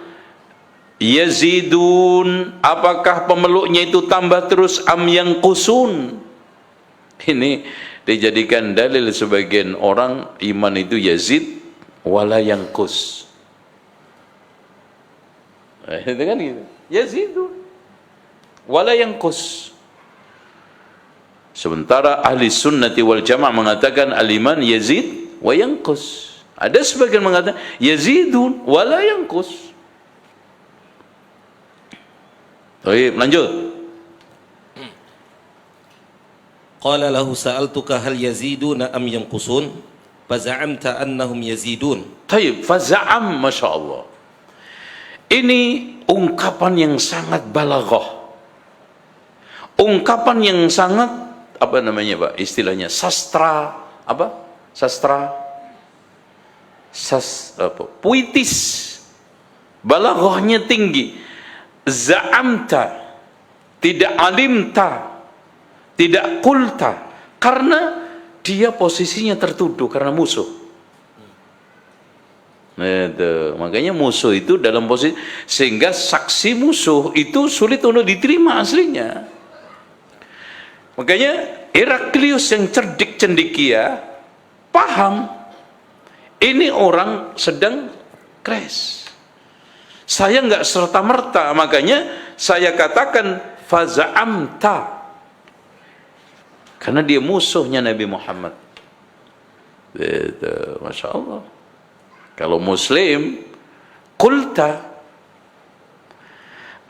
yazidun, apakah pemeluknya itu tambah terus, am yang kusun? Ini dijadikan dalil sebagian orang, iman itu yazid wala yang kus. Itu kan gitu, yazidun wala yang kus. Sementara ahli sunnati wal jamaah mengatakan al-iman yazid wa yanqus. Ada sebagian mengatakan yazidun wa la yanqus. Baik, lanjut. Qala lahu sa'altuka hal yaziduna am yanqusun faza'amta annahum yazidun. Baik, faza'am, Masya Allah. Ini ungkapan yang sangat balaghah. Ungkapan yang sangat apa namanya Pak istilahnya, sastra apa, puitis, balaghahnya tinggi. Za'amta, tidak alimta, tidak qulta, karena dia posisinya tertuduh karena musuh. Makanya musuh itu dalam posisi, sehingga saksi musuh itu sulit untuk diterima aslinya. Makanya Heraklius yang cerdik cendekia paham ini orang sedang crash. Saya nggak serta-merta, makanya saya katakan faza'amta, karena dia musuhnya Nabi Muhammad. Itu, Masya Allah. Kalau Muslim, qulta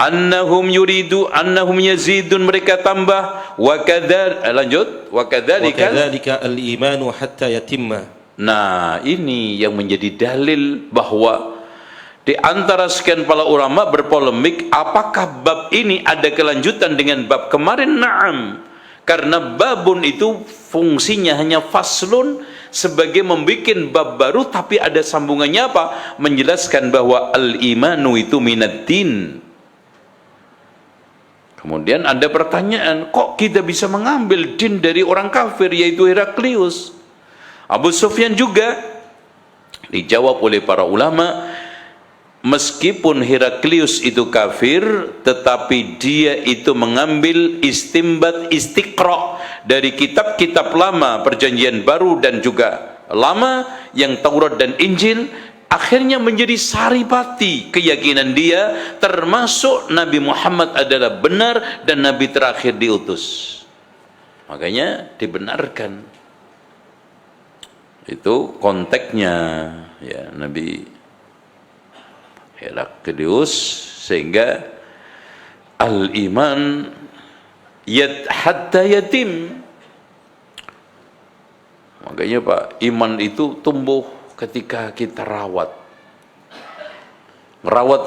annahum yuridu annahum yazidun, mereka tambah, wa kadzal, lanjut, wa kadzalika al-imanu hatta yatimma. Nah, ini yang menjadi dalil bahwa di antara sekian para ulama berpolemik apakah bab ini ada kelanjutan dengan bab kemarin. Na'am, karena babun itu fungsinya hanya faslun, sebagai membuat bab baru, tapi ada sambungannya apa? Menjelaskan bahwa al-imanu itu minaddin. Kemudian ada pertanyaan, kok kita bisa mengambil din dari orang kafir, yaitu Heraklius? Abu Sufyan juga dijawab oleh para ulama, meskipun Heraklius itu kafir, tetapi dia itu mengambil istimbat, istiqra dari kitab-kitab lama, perjanjian baru dan juga lama, yang Taurat dan Injil, akhirnya menjadi saripati keyakinan dia, termasuk Nabi Muhammad adalah benar dan Nabi terakhir diutus. Makanya dibenarkan. Itu konteksnya ya, Nabi Heraklius, sehingga al-iman hatta yatim. Makanya Pak, iman itu tumbuh ketika kita rawat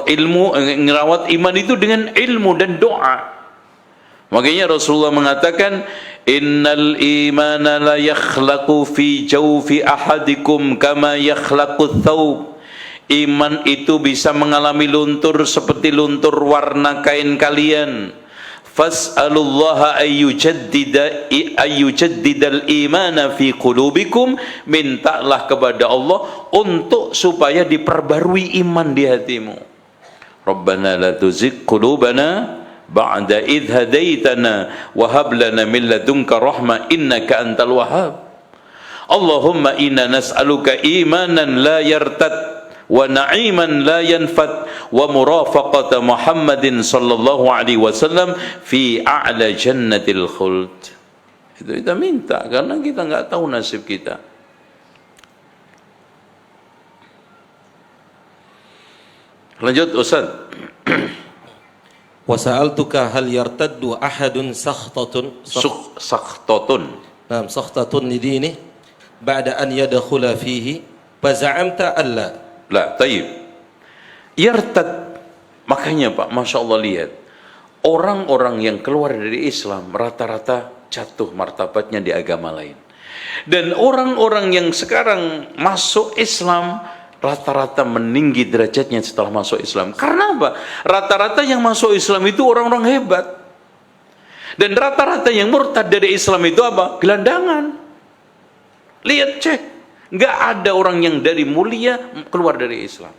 ilmu, ngerawat iman itu dengan ilmu dan doa. Makanya Rasulullah mengatakan, innal imana la yakhlaqu fi jawfi ahadikum kama yakhlaqu thawb. Iman itu bisa mengalami luntur seperti luntur warna kain kalian. Fas'alullaha ayyujaddidal imana fi qulubikum, mintalah kepada Allah untuk supaya diperbarui iman di hatimu. Rabbana la tuzigh qulubana ba'da idh hadaitana wa hab lana min ladunka rahmah innaka antal wahhab. Allahumma inna nas'aluka imanan la yartad wa na'iman la yanfad wa murafaqata Muhammadin sallallahu alaihi wasallam fi a'la jannatil khuld. Itu kita minta karena kita enggak tahu nasib kita. Lanjut Ustaz. Wa sa'altuka hal yartaddu ahadun sakhtatun Naam, sakhtatun lidini ba'da an yadkhula fihi faza'amta alla. La, tayyib. Yartad, makanya Pak, Masya Allah, lihat orang-orang yang keluar dari Islam rata-rata jatuh martabatnya di agama lain. Dan orang-orang yang sekarang masuk Islam rata-rata meninggi derajatnya setelah masuk Islam. Karena apa? Rata-rata yang masuk Islam itu orang-orang hebat. Dan rata-rata yang murtad dari Islam itu apa? Gelandangan. Lihat, cek. Nggak ada orang yang dari mulia keluar dari Islam.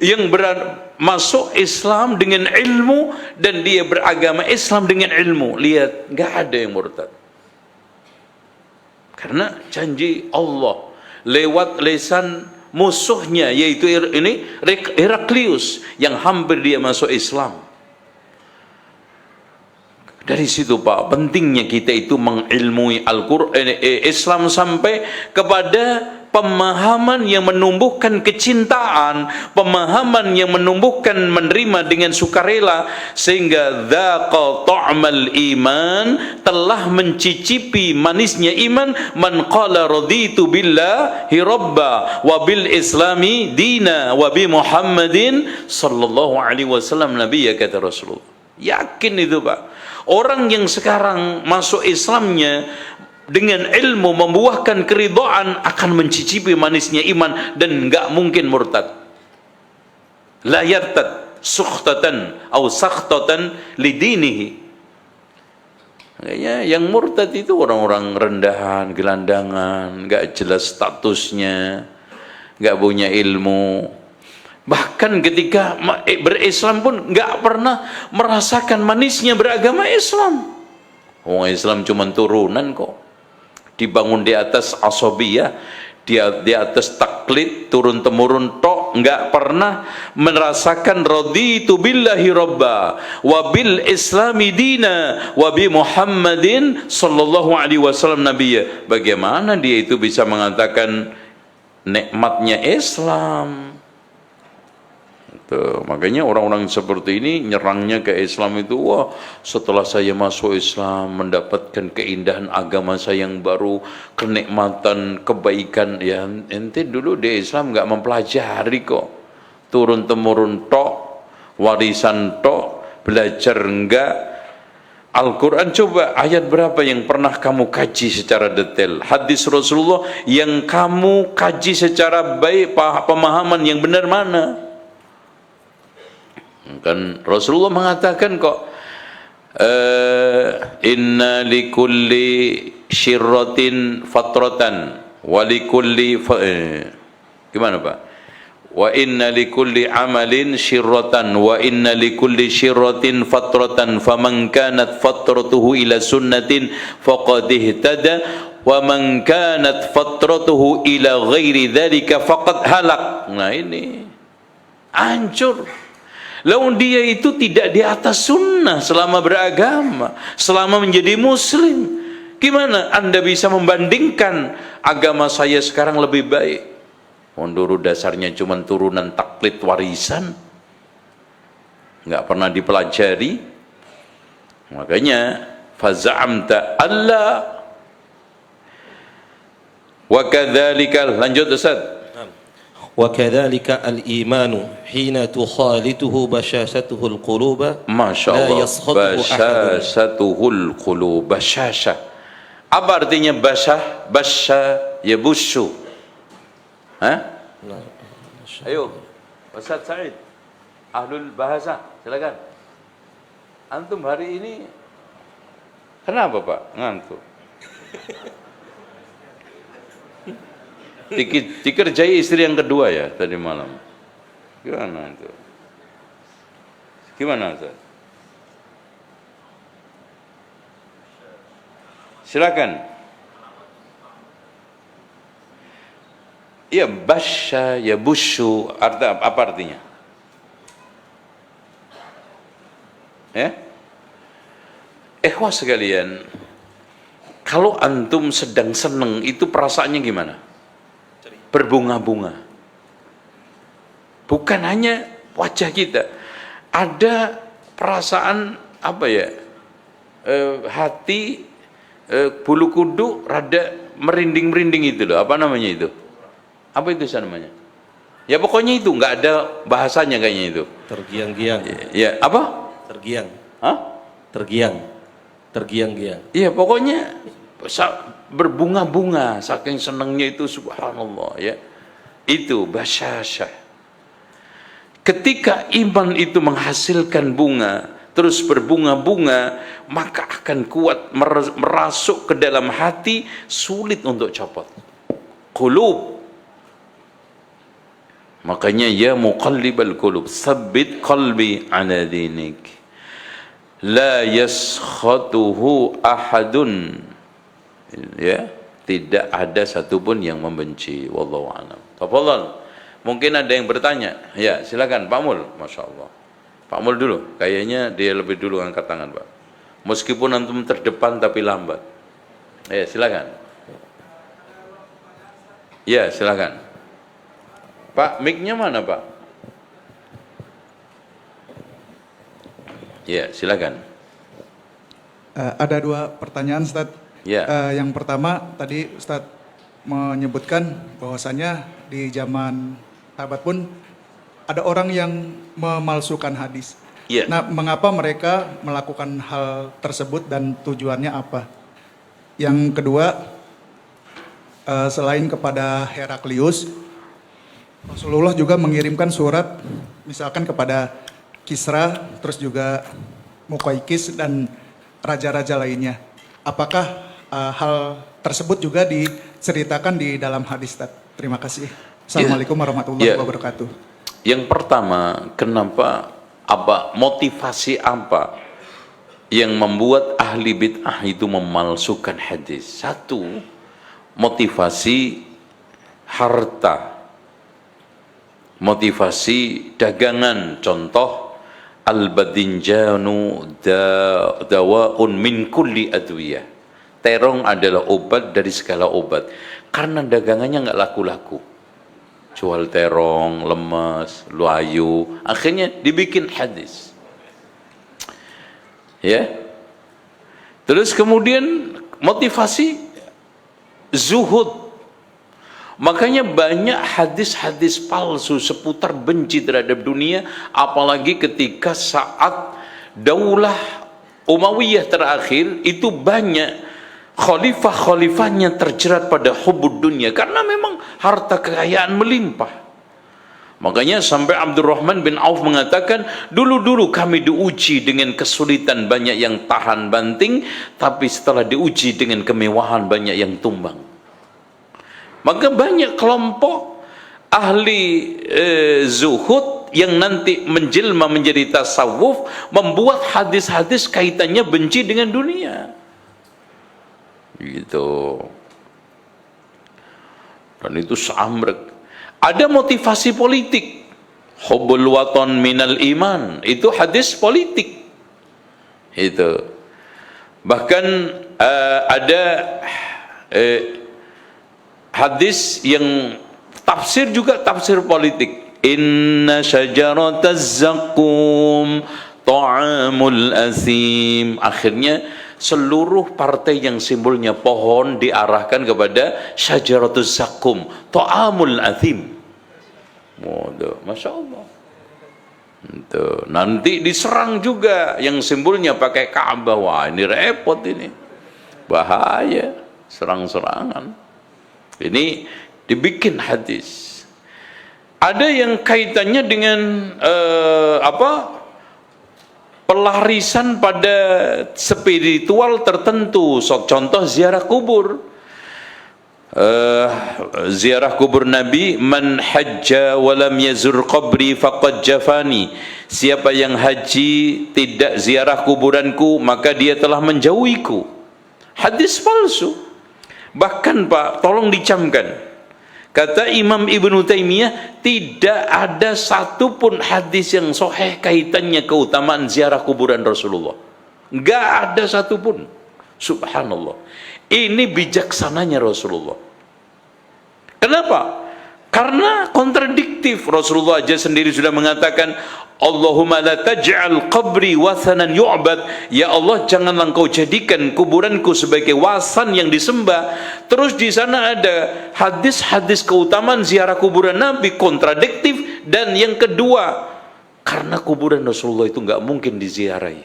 Yang masuk Islam dengan ilmu dan dia beragama Islam dengan ilmu. Lihat, nggak ada yang murtad. Karena janji Allah lewat lisan musuhnya, yaitu ini Heraklius, yang hampir dia masuk Islam. Dari situ Pak, pentingnya kita itu mengilmui Al-Quran, Islam sampai kepada pemahaman yang menumbuhkan kecintaan, pemahaman yang menumbuhkan menerima dengan sukarela, sehingga dzaqa ta'mal iman, telah mencicipi manisnya iman, man qala raditu billahi rabba wa bil islami dina wa bi Muhammadin sallallahu alaihi wasallam nabiyya, kata Rasulullah. Yakin itu Pak. Orang yang sekarang masuk Islamnya dengan ilmu membuahkan keridhaan akan mencicipi manisnya iman dan enggak mungkin murtad. La yartad sukhtatan atau sakhtatan lidinihi. Yang murtad itu orang-orang rendahan, gelandangan, enggak jelas statusnya, enggak punya ilmu. Bahkan ketika berislam pun nggak pernah merasakan manisnya beragama Islam. Orang Islam cuma turunan kok, dibangun di atas asabiyah, di atas taklid turun temurun tok, nggak pernah merasakan raditu billahi rabba wa bil islami dina wa bi Muhammadin sallallahu alaihi wasallam nabiyya. Bagaimana dia itu bisa mengatakan nikmatnya Islam? Tuh, makanya orang-orang seperti ini nyerangnya ke Islam itu, wah setelah saya masuk Islam mendapatkan keindahan agama saya yang baru, kenikmatan, kebaikan. Ya ente dulu di Islam nggak mempelajari kok, turun temurun tok, warisan tok, belajar enggak. Al-Quran coba ayat berapa yang pernah kamu kaji secara detail? Hadis Rasulullah yang kamu kaji secara baik, pemahaman yang benar mana? Kan Rasulullah mengatakan kok, inna likulli syirratin fatratan wa likulli gimana Pak? Wa inna likulli amalin syirratan wa inna likulli syirratin fatratan faman kanat fatratuhu ila sunnatin faqad ihtada wa man kanat fatratuhu ila ghairi dzalika faqad halak. Nah ini hancur. Lalu dia itu tidak di atas sunnah selama beragama, selama menjadi muslim. Gimana Anda bisa membandingkan agama saya sekarang lebih baik? Dulu dasarnya cuma turunan taklid warisan, nggak pernah dipelajari. Makanya faza'amta Allah wa kadzalika, lanjut Ustaz. وكذلك الإيمان حين تخالطه بشاشته القلوب Masya Allah, basasatuhul qulub. Basyasha, apa artinya basah? Basya ya busyu. Ayo Ustaz Said, ahlul bahasa, silakan. Antum hari ini kenapa Pak ngantuk? Dikerjai istri yang kedua ya tadi malam. Gimana itu? Gimana Ustaz? Silakan. Ya basya ya busyu, apa artinya? Ya? Ikhwah sekalian, kalau antum sedang seneng itu perasaannya gimana? Berbunga-bunga. Bukan hanya wajah kita, ada perasaan apa ya, hati, bulu kuduk rada merinding-merinding itu loh, apa namanya itu? Apa itu namanya? Ya pokoknya itu, nggak ada bahasanya kayaknya itu. Tergiang-giang. Ya apa? Tergiang. Hah? Tergiang. Tergiang-giang. Iya pokoknya berbunga-bunga, saking senangnya itu, subhanallah ya. Itu basyasyah. Ketika iman itu menghasilkan bunga, terus berbunga-bunga, maka akan kuat merasuk ke dalam hati, sulit untuk copot. Qulub. Makanya ya muqallibal qulub, tsabbit qalbi ala dinik. La yaskhatuhu ahadun. Ya, tidak ada satupun yang membenci. Wallahu a'lam. Tafadhal. Mungkin ada yang bertanya. Ya, silakan Pak Mul. Masya Allah. Pak Mul dulu. Kayaknya dia lebih dulu angkat tangan, Pak. Meskipun antum terdepan tapi lambat. Ya, silakan. Ya, silakan. Pak, mic-nya mana, Pak? Ya, silakan. Ada 2 pertanyaan, Ustaz. Ya. Yang pertama, tadi Ustaz menyebutkan bahwasanya di zaman sahabat pun ada orang yang memalsukan hadis. Ya. Nah, mengapa mereka melakukan hal tersebut dan tujuannya apa? Yang kedua, selain kepada Heraklius, Rasulullah juga mengirimkan surat misalkan kepada Kisra, terus juga Muqaykis dan raja-raja lainnya. Apakah hal tersebut juga diceritakan di dalam hadis? Terima kasih. Assalamualaikum warahmatullahi wabarakatuh. Yang pertama, kenapa, motivasi apa yang membuat ahli bid'ah itu memalsukan hadis? Satu, motivasi harta, motivasi dagangan. Contoh, al-badinjanu dawaun min kulli adwiyah. Terong adalah obat dari segala obat. Karena dagangannya nggak laku-laku. Jual terong, lemes, layu, akhirnya dibikin hadis. Ya. Terus kemudian motivasi zuhud. Makanya banyak hadis-hadis palsu seputar benci terhadap dunia, apalagi ketika saat Daulah Umayyah terakhir itu banyak khalifah-khalifahnya terjerat pada hubud dunia karena memang harta kekayaan melimpah. Makanya sampai Abdurrahman bin Auf mengatakan, dulu-dulu kami diuji dengan kesulitan, banyak yang tahan banting, tapi setelah diuji dengan kemewahan banyak yang tumbang. Maka banyak kelompok ahli zuhud yang nanti menjelma menjadi tasawuf, membuat hadis-hadis kaitannya benci dengan dunia. Gitu. Dan itu samrek. Ada motivasi politik. Hubbul watan minal iman. Itu hadis politik. Itu. Bahkan ada hadis yang tafsir juga tafsir politik. Inna syajarataz zaqqum ta'amul asim. Akhirnya seluruh partai yang simbolnya pohon diarahkan kepada syajaratuz zaqqum, ta'amul athim. Waduh, Masya Allah. Itu. Nanti diserang juga yang simbolnya pakai Ka'bah. Wah, ini repot ini. Bahaya, serang-serangan. Ini dibikin hadis. Ada yang kaitannya dengan pelarisan pada spiritual tertentu. Contoh ziarah kubur. Ziarah kubur Nabi, man hajja walam yazur qabri faqad jafani. Siapa yang haji tidak ziarah kuburanku, maka dia telah menjauhiku. Hadis palsu. Bahkan Pak, tolong dicamkan. Kata Imam Ibnu Taimiyah, tidak ada satupun hadis yang sahih kaitannya keutamaan ziarah kuburan Rasulullah. Enggak ada satupun. Subhanallah. Ini bijaksananya Rasulullah. Kenapa? Karena kontradiktif. Rasulullah aja sendiri sudah mengatakan, Allahumma la taj'al qabri wathanan yu'bad. Ya Allah, janganlah engkau jadikan kuburanku sebagai wasan yang disembah. Terus di sana ada hadis-hadis keutamaan ziarah kuburan Nabi, kontradiktif. Dan yang kedua, karena kuburan Rasulullah itu nggak mungkin diziarahi.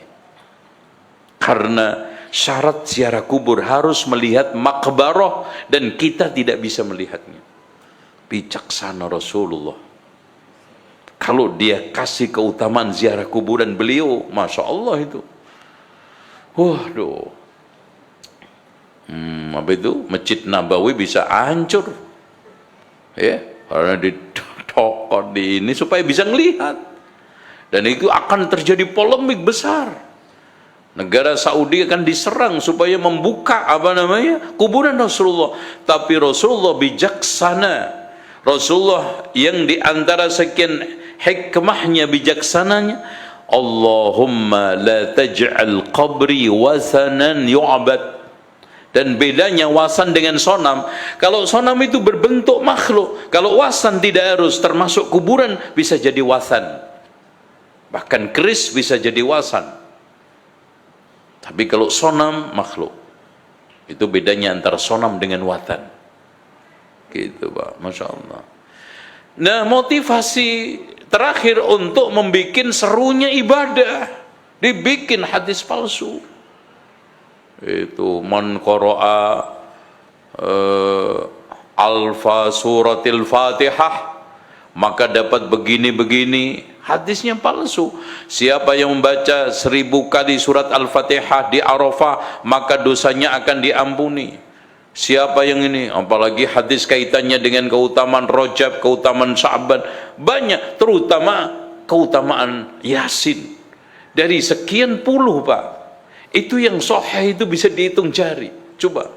Karena syarat ziarah kubur harus melihat makbarah dan kita tidak bisa melihatnya. Bijaksana Rasulullah. Kalau dia kasih keutamaan ziarah kuburan beliau, Masya Allah itu. Waduh. Apa itu? Masjid Nabawi bisa hancur. Ya, karena ditokot di ini supaya bisa ngelihat. Dan itu akan terjadi polemik besar. Negara Saudi akan diserang supaya membuka kuburan Rasulullah. Tapi Rasulullah bijaksana. Rasulullah yang diantara sekian hikmahnya, bijaksananya, Allahumma la taj'al qabri wasanan yu'bad. Dan bedanya wasan dengan sonam, kalau sonam itu berbentuk makhluk, kalau wasan tidak harus, termasuk kuburan bisa jadi wasan, bahkan keris bisa jadi wasan. Tapi kalau sonam makhluk, itu bedanya antara sonam dengan watan. Gitu Pak, Masya Allah. Nah, motivasi terakhir untuk membuat serunya ibadah, dibikin hadis palsu. Itu man qara'a alfa suratil Fatihah maka dapat begini-begini. Hadisnya palsu. Siapa yang membaca 1000 kali surat Al-Fatihah di Arafah maka dosanya akan diampuni. Siapa yang ini, apalagi hadis kaitannya dengan keutamaan Rajab, keutamaan Sya'ban, banyak, terutama keutamaan Yasin. Dari sekian puluh Pak, itu yang sahih itu bisa dihitung jari. Coba,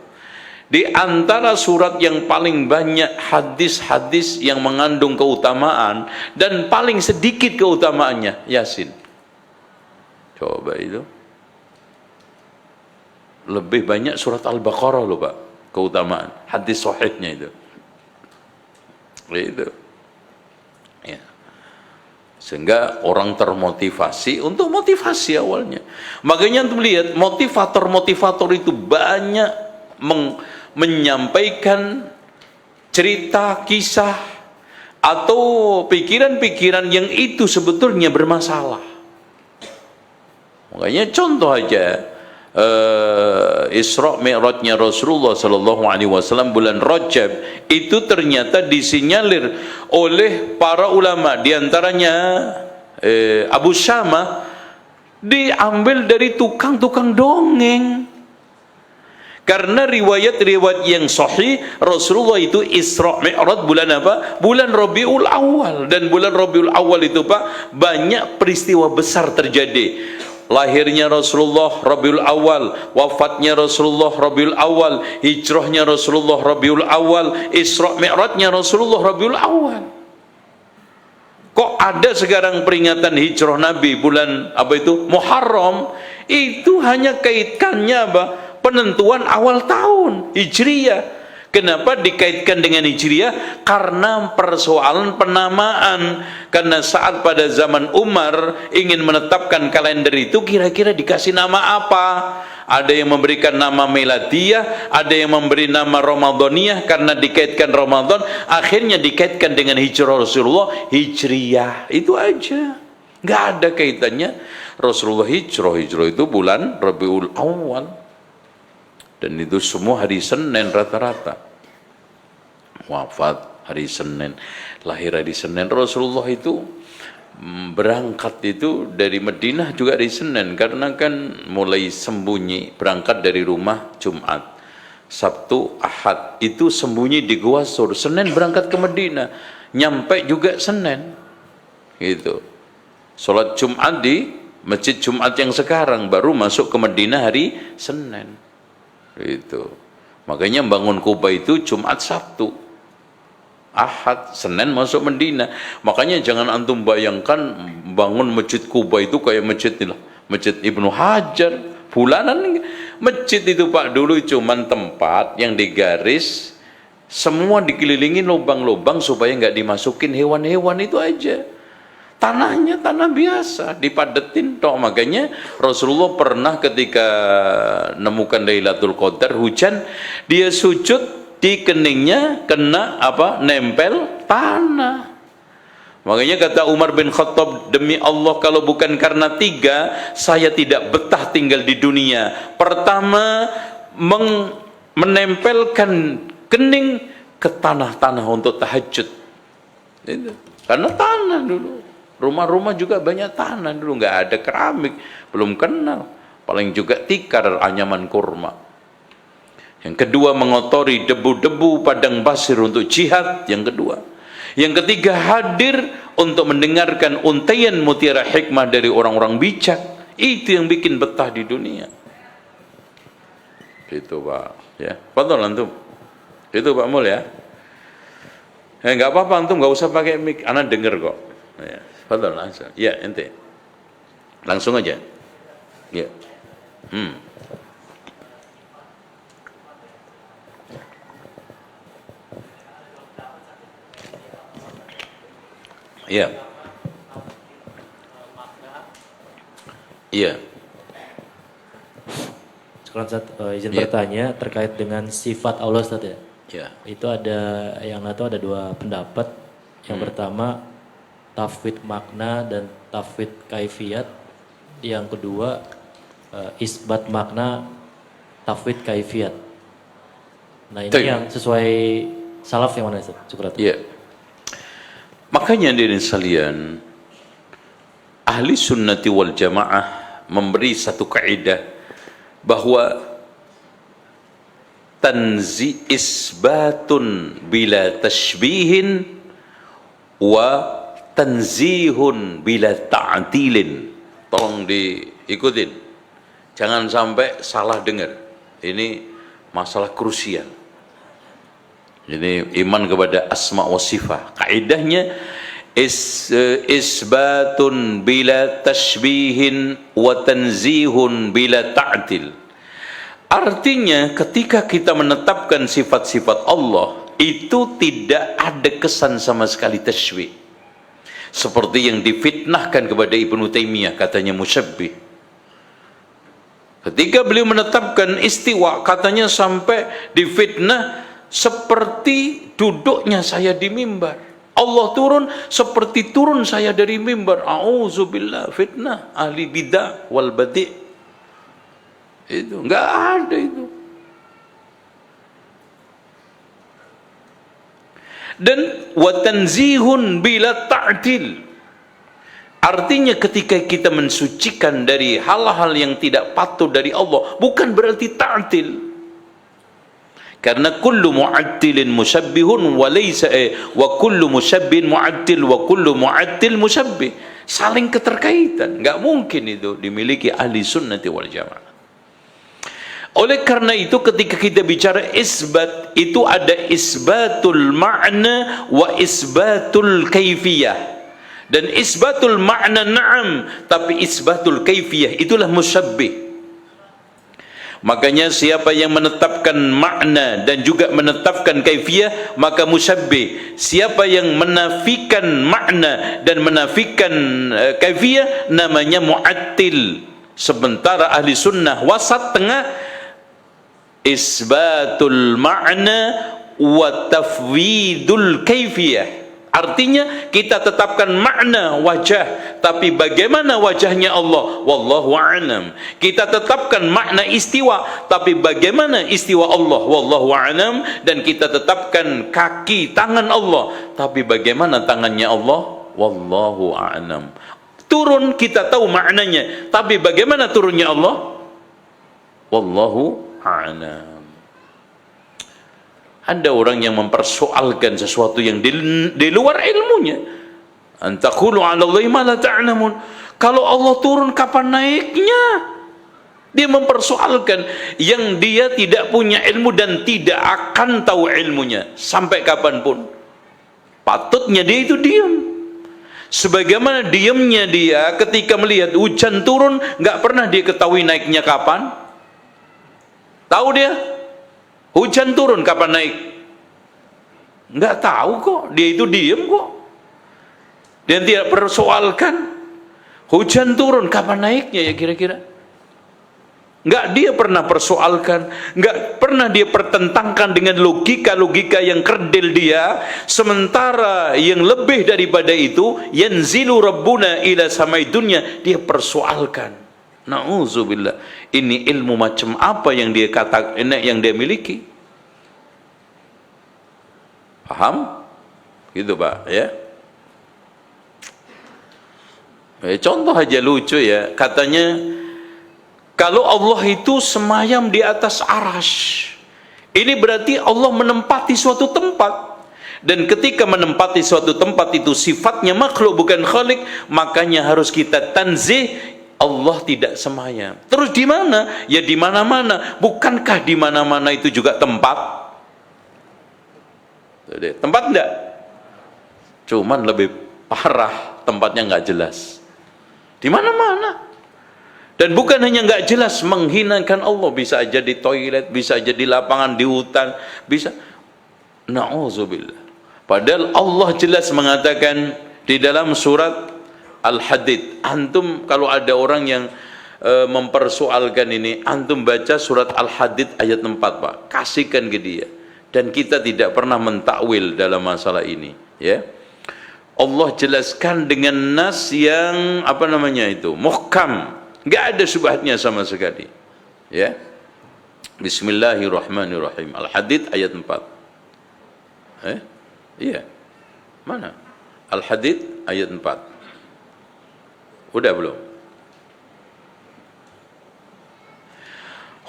di antara surat yang paling banyak hadis-hadis yang mengandung keutamaan dan paling sedikit keutamaannya, Yasin. Coba itu. Lebih banyak surat Al-Baqarah loh Pak, keutamaan hadis sahihnya itu. Ya. Sehingga orang termotivasi untuk motivasi awalnya. Makanya untuk melihat motivator-motivator itu banyak menyampaikan cerita, kisah atau pikiran-pikiran yang itu sebetulnya bermasalah. Makanya contoh aja Isra Mi'rajnya Rasulullah sallallahu alaihi wasallam bulan Rajab itu ternyata disinyalir oleh para ulama, diantaranya Abu Syamah, diambil dari tukang-tukang dongeng. Karena riwayat-riwayat yang sahih Rasulullah itu Isra Mi'raj bulan apa? Bulan Rabiul Awal. Dan bulan Rabiul Awal itu Pak, banyak peristiwa besar terjadi. Lahirnya Rasulullah Rabiul Awal, wafatnya Rasulullah Rabiul Awal, hijrahnya Rasulullah Rabiul Awal, Isra Mi'rajnya Rasulullah Rabiul Awal. Kok ada sekarang peringatan hijrah Nabi bulan apa itu? Muharram. Itu hanya kaitannya apa? Penentuan awal tahun Hijriyah. Kenapa dikaitkan dengan Hijriyah? Karena persoalan penamaan. Karena saat pada zaman Umar ingin menetapkan kalender itu, kira-kira dikasih nama apa? Ada yang memberikan nama Miladiyah, ada yang memberi nama Ramadaniyah karena dikaitkan Ramadan, akhirnya dikaitkan dengan hijrah Rasulullah, Hijriyah. Itu aja. Nggak ada kaitannya Rasulullah hijrah itu bulan Rabiul Awal. Dan itu semua hari Senin rata-rata. Wafat hari Senin, lahir hari Senin. Rasulullah itu berangkat itu dari Madinah juga hari Senin, karena kan mulai sembunyi, berangkat dari rumah Jumat, Sabtu, Ahad itu sembunyi di Gua Sur. Senin berangkat ke Madinah, nyampe juga Senin. Gitu. Sholat Jumat di Masjid Jumat yang sekarang, baru masuk ke Madinah hari Senin. Itu. Makanya bangun Kuba itu Jumat, Sabtu, Ahad, Senin masuk Madinah. Makanya jangan antum bayangkan bangun Masjid Kuba itu kayak Masjid Ibnu Hajar bulanan. Masjid itu Pak dulu cuman tempat yang digaris, semua dikelilingi lubang-lubang supaya nggak dimasukin hewan-hewan, itu aja. Tanahnya tanah biasa, dipadetin toh. Makanya Rasulullah pernah ketika nemukan Lailatul Qadar hujan, dia sujud di keningnya kena apa? Nempel tanah. Makanya kata Umar bin Khattab, demi Allah kalau bukan karena 3, saya tidak betah tinggal di dunia. Pertama, menempelkan kening ke tanah-tanah untuk tahajud. Itu. Karena tanah dulu. Rumah-rumah juga banyak tanah dulu, nggak ada keramik, belum kenal. Paling juga tikar, anyaman kurma. Yang kedua, mengotori debu-debu padang pasir untuk jihad. Yang kedua. Yang ketiga, hadir untuk mendengarkan untaian mutiara hikmah dari orang-orang bijak. Itu yang bikin betah di dunia. Itu Pak, ya. Betul antum. Itu Pak Mul ya. Enggak apa-apa antum, enggak usah pakai mic, ana denger kok. Ya, betul langsung. Ya, ente. Langsung aja. Ya. Iya. Iya. Sekarang Ustaz, izin bertanya terkait dengan sifat Allah Ustaz ya. Iya. Itu ada yang tahu ada 2 pendapat. Yang pertama tafwid makna dan tafwid kaifiyat. Yang kedua isbat makna tafwid kaifiyat. Nah, ini yang sesuai salaf yang mana Ustaz? Syukran. Iya. Makanya hadirin sekalian, ahli sunnati wal jamaah memberi satu kaidah bahwa isbatun bila tashbihin wa tanzihun bila ta'tilin. Tolong diikutin, jangan sampai salah dengar. Ini masalah krusial. Jadi iman kepada asma wa sifat. Kaidahnya isbatun bila tashbihin wa tanzihun bila ta'til. Artinya ketika kita menetapkan sifat-sifat Allah, itu tidak ada kesan sama sekali tashbih. Seperti yang difitnahkan kepada Ibnu Taimiyah, katanya musyabbih. Ketika beliau menetapkan istiwa, katanya sampai difitnah seperti duduknya saya di mimbar. Allah turun seperti turun saya dari mimbar. Auzubillah, fitnah ahli bidah wal badi'. Itu enggak ada itu. Dan wa tanzihun bila ta'til. Artinya ketika kita mensucikan dari hal-hal yang tidak patut dari Allah, bukan berarti ta'til. Karena kullu mu'attilin musyabbihun wa laysa wa kullu musyabbihin mu'attil wa kullu mu'attil musyabbih. Saling keterkaitan, enggak mungkin itu dimiliki ahli sunnati wal jamaah. Oleh karena itu ketika kita bicara isbat, itu ada isbatul ma'na wa isbatul kaifiyah. Dan isbatul ma'na na'am, tapi isbatul kaifiyah itulah musyabbih. Makanya siapa yang menetapkan makna dan juga menetapkan kaifiyah, maka musyabbih. Siapa yang menafikan makna dan menafikan kaifiyah, namanya mu'attil. Sementara ahli sunnah wasat tengah, isbatul ma'na wa tafwidul kaifiyah. Artinya kita tetapkan makna wajah, tapi bagaimana wajahnya Allah, wallahu a'lam. Kita tetapkan makna istiwa, tapi bagaimana istiwa Allah, wallahu a'lam. Dan kita tetapkan kaki tangan Allah, tapi bagaimana tangannya Allah, wallahu a'lam. Turun kita tahu maknanya, tapi bagaimana turunnya Allah, wallahu a'lam. Ada orang yang mempersoalkan sesuatu yang di luar ilmunya. Antaqulu 'ala Allahi ma la ta'lamun. Kalau Allah turun, kapan naiknya? Dia mempersoalkan yang dia tidak punya ilmu dan tidak akan tahu ilmunya sampai kapanpun. Patutnya dia itu diam. Sebagaimana diamnya dia ketika melihat hujan turun, nggak pernah dia ketahui naiknya kapan. Tahu dia? Hujan turun kapan naik? Enggak tahu kok, dia itu diam kok. Dan tidak persoalkan hujan turun kapan naiknya ya kira-kira. Nggak dia pernah persoalkan, nggak pernah dia pertentangkan dengan logika-logika yang kerdil dia. Sementara yang lebih daripada itu, yanzilu rabbuna ila samai dunya, dia persoalkan. Na'udzubillah. Ini ilmu macam apa yang dia yang dia miliki? Paham? Gitu Pak, ya. Contoh aja lucu ya, katanya kalau Allah itu semayam di atas arasy, ini berarti Allah menempati suatu tempat. Dan ketika menempati suatu tempat itu sifatnya makhluk bukan khalik, makanya harus kita tanzih, Allah tidak semayam. Terus di mana? Ya di mana-mana. Bukankah di mana-mana itu juga tempat? Tempat enggak? Cuman lebih parah, tempatnya enggak jelas. Di mana-mana. Dan bukan hanya nggak jelas menghinakan Allah, bisa aja di toilet, bisa aja di lapangan, di hutan, bisa. Na'udzubillah. Padahal Allah jelas mengatakan di dalam surat Al-Hadid. Antum kalau ada orang yang mempersoalkan ini, antum baca surat Al-Hadid ayat 4 Pak, kasihkan ke dia. Dan kita tidak pernah mentakwil dalam masalah ini, ya. Allah jelaskan dengan nas yang apa namanya itu, muhkam. Enggak ada syubhatnya sama sekali. Ya. Bismillahirrahmanirrahim. Al-Hadid ayat 4. Iya. Mana? Al-Hadid ayat 4. Udah belum?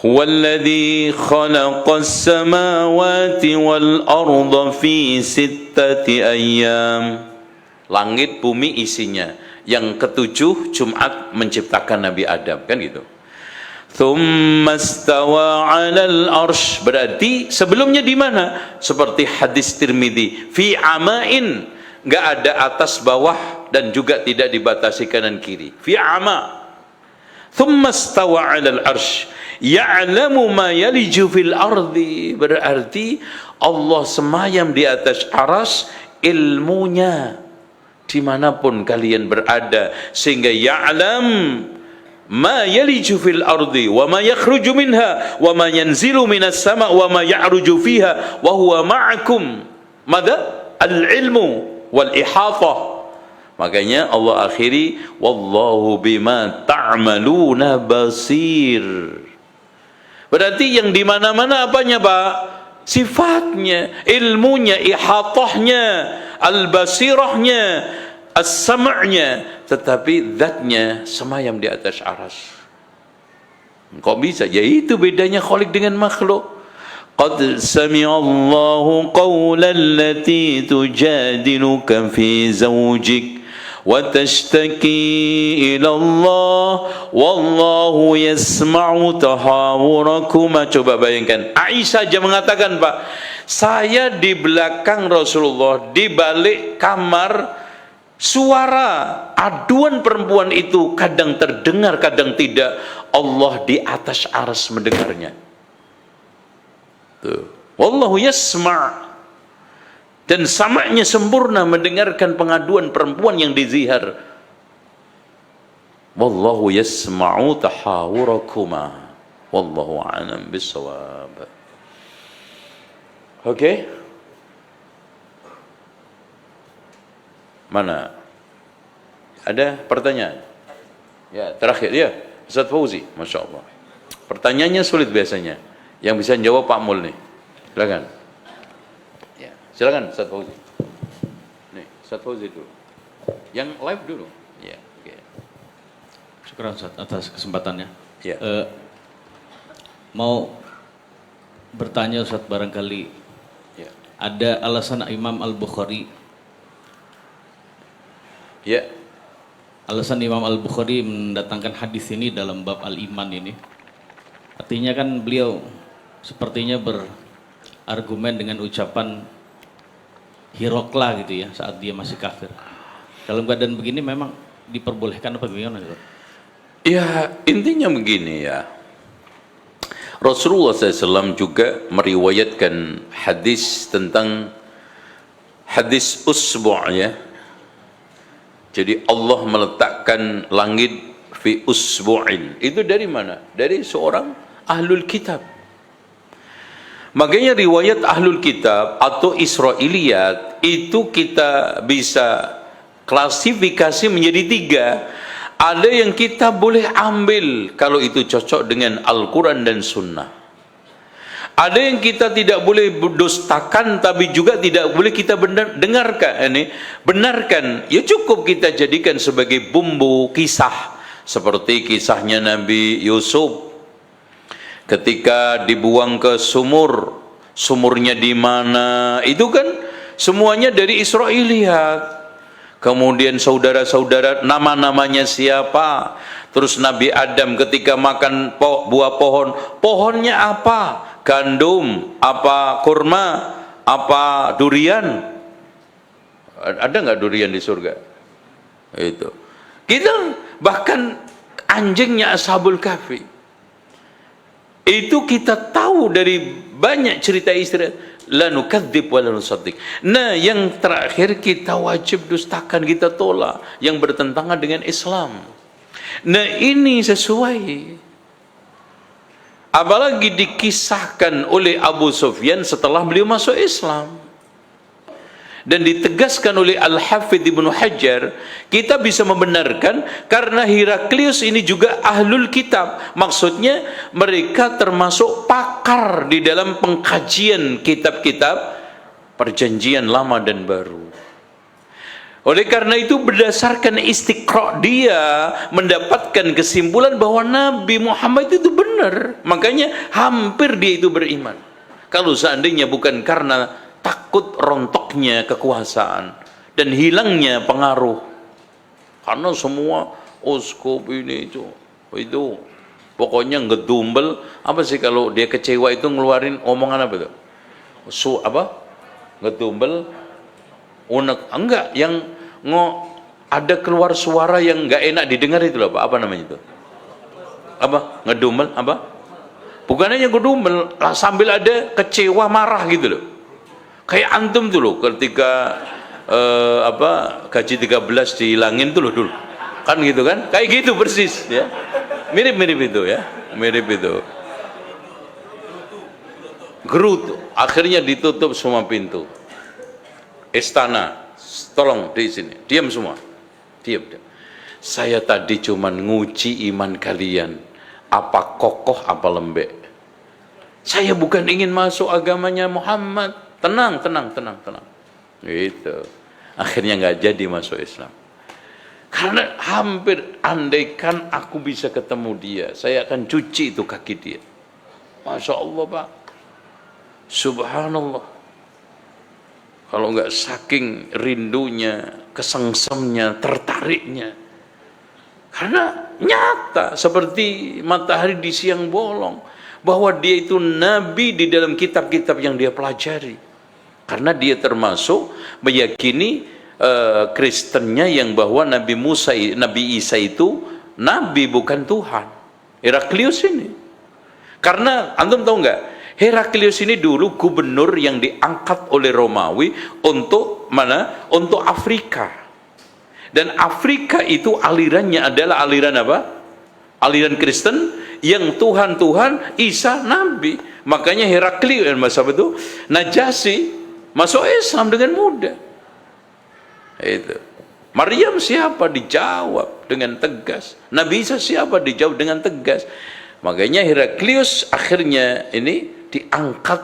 Huwallazi khalaqas samawati wal arda fi sittati ayyam. Langit bumi isinya. Yang ketujuh Jumat menciptakan Nabi Adam, kan gitu. Tsumma stawa 'alal arsy, berarti sebelumnya di mana? Seperti hadis Tirmidzi, fi amain, enggak ada atas bawah dan juga tidak dibatasi kanan kiri. Fi ama. Tsumma stawa 'alal arsy, ya'lamu ma yaliju fil ardi, berarti Allah semayam di atas aras, ilmunya dimanapun kalian berada, sehingga ya'lam ma yaliju fil ardi wa ma yakhruju minha wa ma yanzilu minas sama' wa ma ya'ruju fiha wa huwa ma'akum. Mada? Al-ilmu wal ihatah. Makanya Allah akhiri, wallahu bima ta'maluna basir. Berarti yang di mana-mana apanya Pak? Sifatnya, ilmunya, ihatahnya, al-basirahnya, as-sam'nya, tetapi zatnya semayam di atas aras. Kok bisa? Ya itu bedanya khalik dengan makhluk. Qad sami'allahu qawlan lati tujadiluka fi zawjik wa tashtaki ila Allah wallahu yasma'u tahawurakuma. Coba bayangkan, Aisyah aja mengatakan Pak, saya di belakang Rasulullah, di balik kamar, suara aduan perempuan itu kadang terdengar, kadang tidak. Allah di atas arsy mendengarnya. Tuh. Wallahu yasma'. Dan samanya sempurna mendengarkan pengaduan perempuan yang dizihar. Wallahu yasma'u tahawurakuma. Wallahu a'lam bissawab. Oke. Mana? Ada pertanyaan? Ya, terakhir ya. Ustaz Fauzi, Masya Allah. Pertanyaannya sulit biasanya. Yang bisa jawab Pak Mul nih. Silakan. Ya, silakan Ustaz Fauzi. Nih, Ustaz Fauzi dulu. Yang live dulu. Ya, oke. Syukur Ustaz atas kesempatannya. Ya. Mau bertanya Ustaz, barangkali Ya. ada alasan Imam Al-Bukhari. Ya. Alasan Imam Al-Bukhari mendatangkan hadis ini dalam bab al-iman ini. Artinya kan beliau sepertinya berargumen dengan ucapan Hirokla gitu ya, saat dia masih kafir. Dalam keadaan begini memang diperbolehkan apa bagaimana? Ya, intinya begini ya. Rasulullah SAW juga meriwayatkan hadis tentang hadis usbu' ya. Jadi Allah meletakkan langit fi usbu'in. Itu dari mana? Dari seorang ahlul kitab. Makanya riwayat ahlul kitab atau Israiliyat itu kita bisa klasifikasi menjadi 3. Ada yang kita boleh ambil kalau itu cocok dengan Al-Quran dan Sunnah. Ada yang kita tidak boleh dustakan, tapi juga tidak boleh kita benarkan. Ya cukup kita jadikan sebagai bumbu kisah, seperti kisahnya Nabi Yusuf ketika dibuang ke sumur. Sumurnya di mana? Itu kan semuanya dari Israiliyat. Kemudian saudara-saudara nama-namanya siapa? Terus Nabi Adam ketika makan buah pohon, pohonnya apa? Gandum, apa kurma, apa durian? Ada nggak durian di surga? Itu. Kita bahkan anjingnya Ashabul Kahfi itu kita tahu dari banyak cerita istri, la nukadzib wa la nusaddiq. Nah, yang terakhir kita wajib dustakan, kita tolak yang bertentangan dengan Islam. Nah, ini sesuai. Apalagi dikisahkan oleh Abu Sufyan setelah beliau masuk Islam. Dan ditegaskan oleh Al-Hafidh Ibnu Hajar, kita bisa membenarkan karena Heraklius ini juga ahlul kitab. Maksudnya mereka termasuk pakar di dalam pengkajian kitab-kitab perjanjian lama dan baru. Oleh karena itu berdasarkan istiqra' dia mendapatkan kesimpulan bahwa Nabi Muhammad itu benar. Makanya hampir dia itu beriman. Kalau seandainya bukan karena takut rontoknya kekuasaan dan hilangnya pengaruh, karena semua uskup ini itu pokoknya ngedumbel. Apa sih kalau dia kecewa itu ngeluarin omongan apa itu? Ngedumbel, unek, enggak, yang ada keluar suara yang enggak enak didengar itu apa namanya itu? Apa? Ngedumbel apa? Bukan hanya ngedumbel, sambil ada kecewa marah gitu loh. Kayak antum tuh loh ketika gaji 13 dihilangin tuh loh dulu. Kan gitu kan? Kayak gitu persis ya. Mirip-mirip itu ya. Mirip itu. Gerutu. Akhirnya ditutup semua pintu. Istana, tolong di sini. Diam semua. Diam. Saya tadi cuman nguji iman kalian. Apa kokoh apa lembek. Saya bukan ingin masuk agamanya Muhammad. Tenang. Itu. Akhirnya nggak jadi masuk Islam. Karena hampir andaikan aku bisa ketemu dia, saya akan cuci itu kaki dia. Masya Allah Pak. Subhanallah. Kalau nggak saking rindunya, kesengsemnya, tertariknya. Karena nyata seperti matahari di siang bolong, bahwa dia itu nabi di dalam kitab-kitab yang dia pelajari. Karena dia termasuk meyakini Kristennya yang bahwa Nabi Isa itu nabi bukan Tuhan. Heraklius ini. Karena antum tahu nggak? Heraklius ini dulu gubernur yang diangkat oleh Romawi untuk mana? Untuk Afrika. Dan Afrika itu alirannya adalah aliran apa? Aliran Kristen yang Tuhan Isa nabi. Makanya Heraklius masa itu Najasyi masuk Islam dengan mudah. Itu. Maryam siapa? Dijawab dengan tegas. Nabi Isa siapa? Dijawab dengan tegas. Makanya Heraklius akhirnya ini diangkat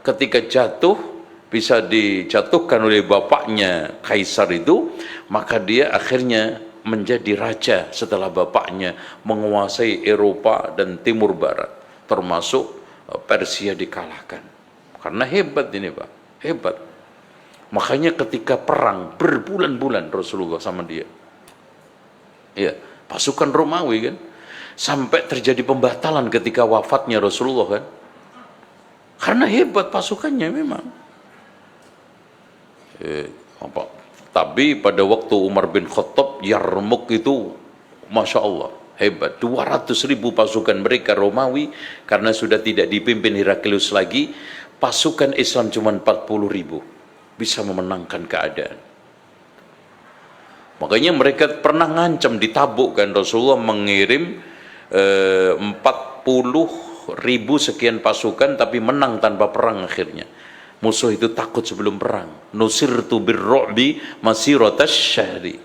ketika jatuh, bisa dijatuhkan oleh bapaknya Kaisar itu, maka dia akhirnya menjadi raja setelah bapaknya menguasai Eropa dan Timur Barat, termasuk Persia dikalahkan. Karena hebat ini Pak, hebat. Makanya ketika perang berbulan-bulan Rasulullah sama dia, ya, pasukan Romawi kan, sampai terjadi pembatalan ketika wafatnya Rasulullah kan, karena hebat pasukannya memang. Tapi pada waktu Umar bin Khattab, Yarmuk itu Masya Allah hebat, 200.000 pasukan mereka Romawi, karena sudah tidak dipimpin Heraklius lagi, pasukan Islam cuma 40.000 bisa memenangkan keadaan. Makanya mereka pernah ngancam di Tabuk kan, Rasulullah mengirim 40.000 sekian pasukan tapi menang tanpa perang akhirnya. Musuh itu takut sebelum perang. Nusirtu birru'bi masiratas syahri.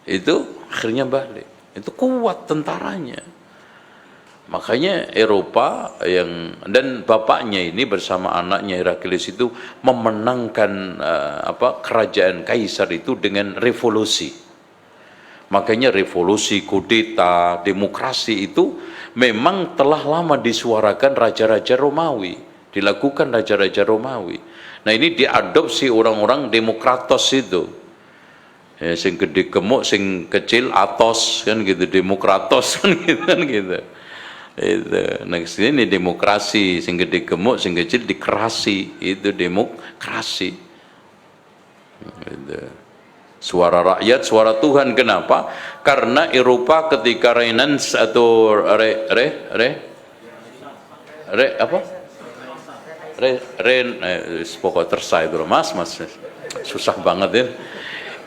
Itu akhirnya balik. Itu kuat tentaranya. Makanya Eropa dan bapaknya ini bersama anaknya Heraklius itu memenangkan kerajaan Kaisar itu dengan revolusi. Makanya revolusi, kudeta, demokrasi itu memang telah lama disuarakan raja-raja Romawi, dilakukan raja-raja Romawi. Nah ini diadopsi orang-orang Demokratos itu. Ya, sing gede gemuk, sing kecil atos kan gitu, Demokratos kan gitu. Itu. Nah ini demokrasi, sing gede gemuk, sing kecil dikerasi, itu demokrasi. Itu. Suara rakyat, suara Tuhan. Kenapa? Karena Eropa ketika Renaissance atau pokok tersai itu mas susah banget ya.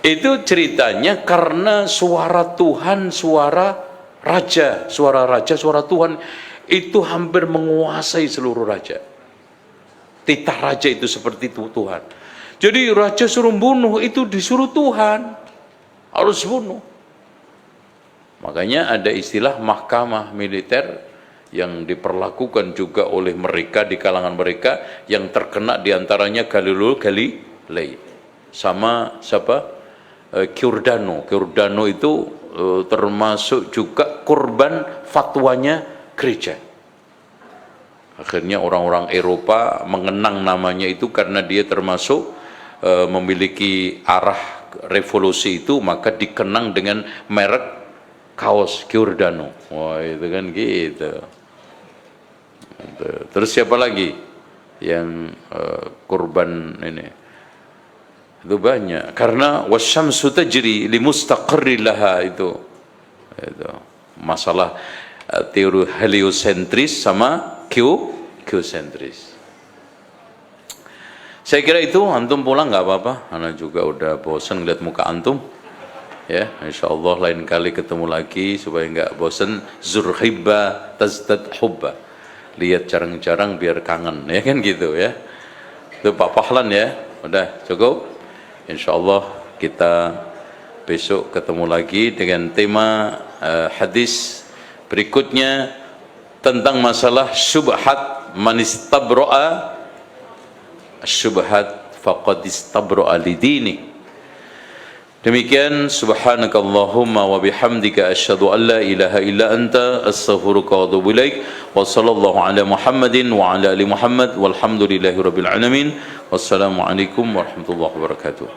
Itu ceritanya karena suara Tuhan, suara raja, suara Tuhan itu hampir menguasai seluruh raja. Titah raja itu seperti itu Tuhan. Jadi raja suruh bunuh itu disuruh Tuhan, harus bunuh. Makanya ada istilah mahkamah militer yang diperlakukan juga oleh mereka di kalangan mereka, yang terkena diantaranya Galileo Galilei sama siapa? Giordano. Giordano itu termasuk juga korban fatwanya gereja. Akhirnya orang-orang Eropa mengenang namanya itu karena dia termasuk memiliki arah revolusi itu, maka dikenang dengan merek kaos Giordano. Wah itu kan gitu. Terus siapa lagi yang korban ini? Itu banyak, karena wasyamsu tajri limustaqarri laha itu masalah teori heliosentris sama geosentris. Saya kira itu. Antum pulang nggak apa-apa, anak juga udah bosan lihat muka antum ya. Insyaallah lain kali ketemu lagi supaya nggak bosan. Zurhibba tazdad hubba, lihat jarang-jarang biar kangen ya kan gitu ya. Itu Pak Pahlan ya. Udah cukup. Insyaallah kita besok ketemu lagi dengan tema hadis berikutnya tentang masalah syubhat, man istabra'a syubhat faqad istabra'a lidini. Demikian, subhanakallahumma wa bihamdika asyhadu an la ilaha illa anta astaghfiruka wa atubu ilaik. Wa sallallahu ala Muhammadin wa ala ali Muhammad walhamdulillahi rabbil alamin. Wassalamu alaikum warahmatullahi wabarakatuh.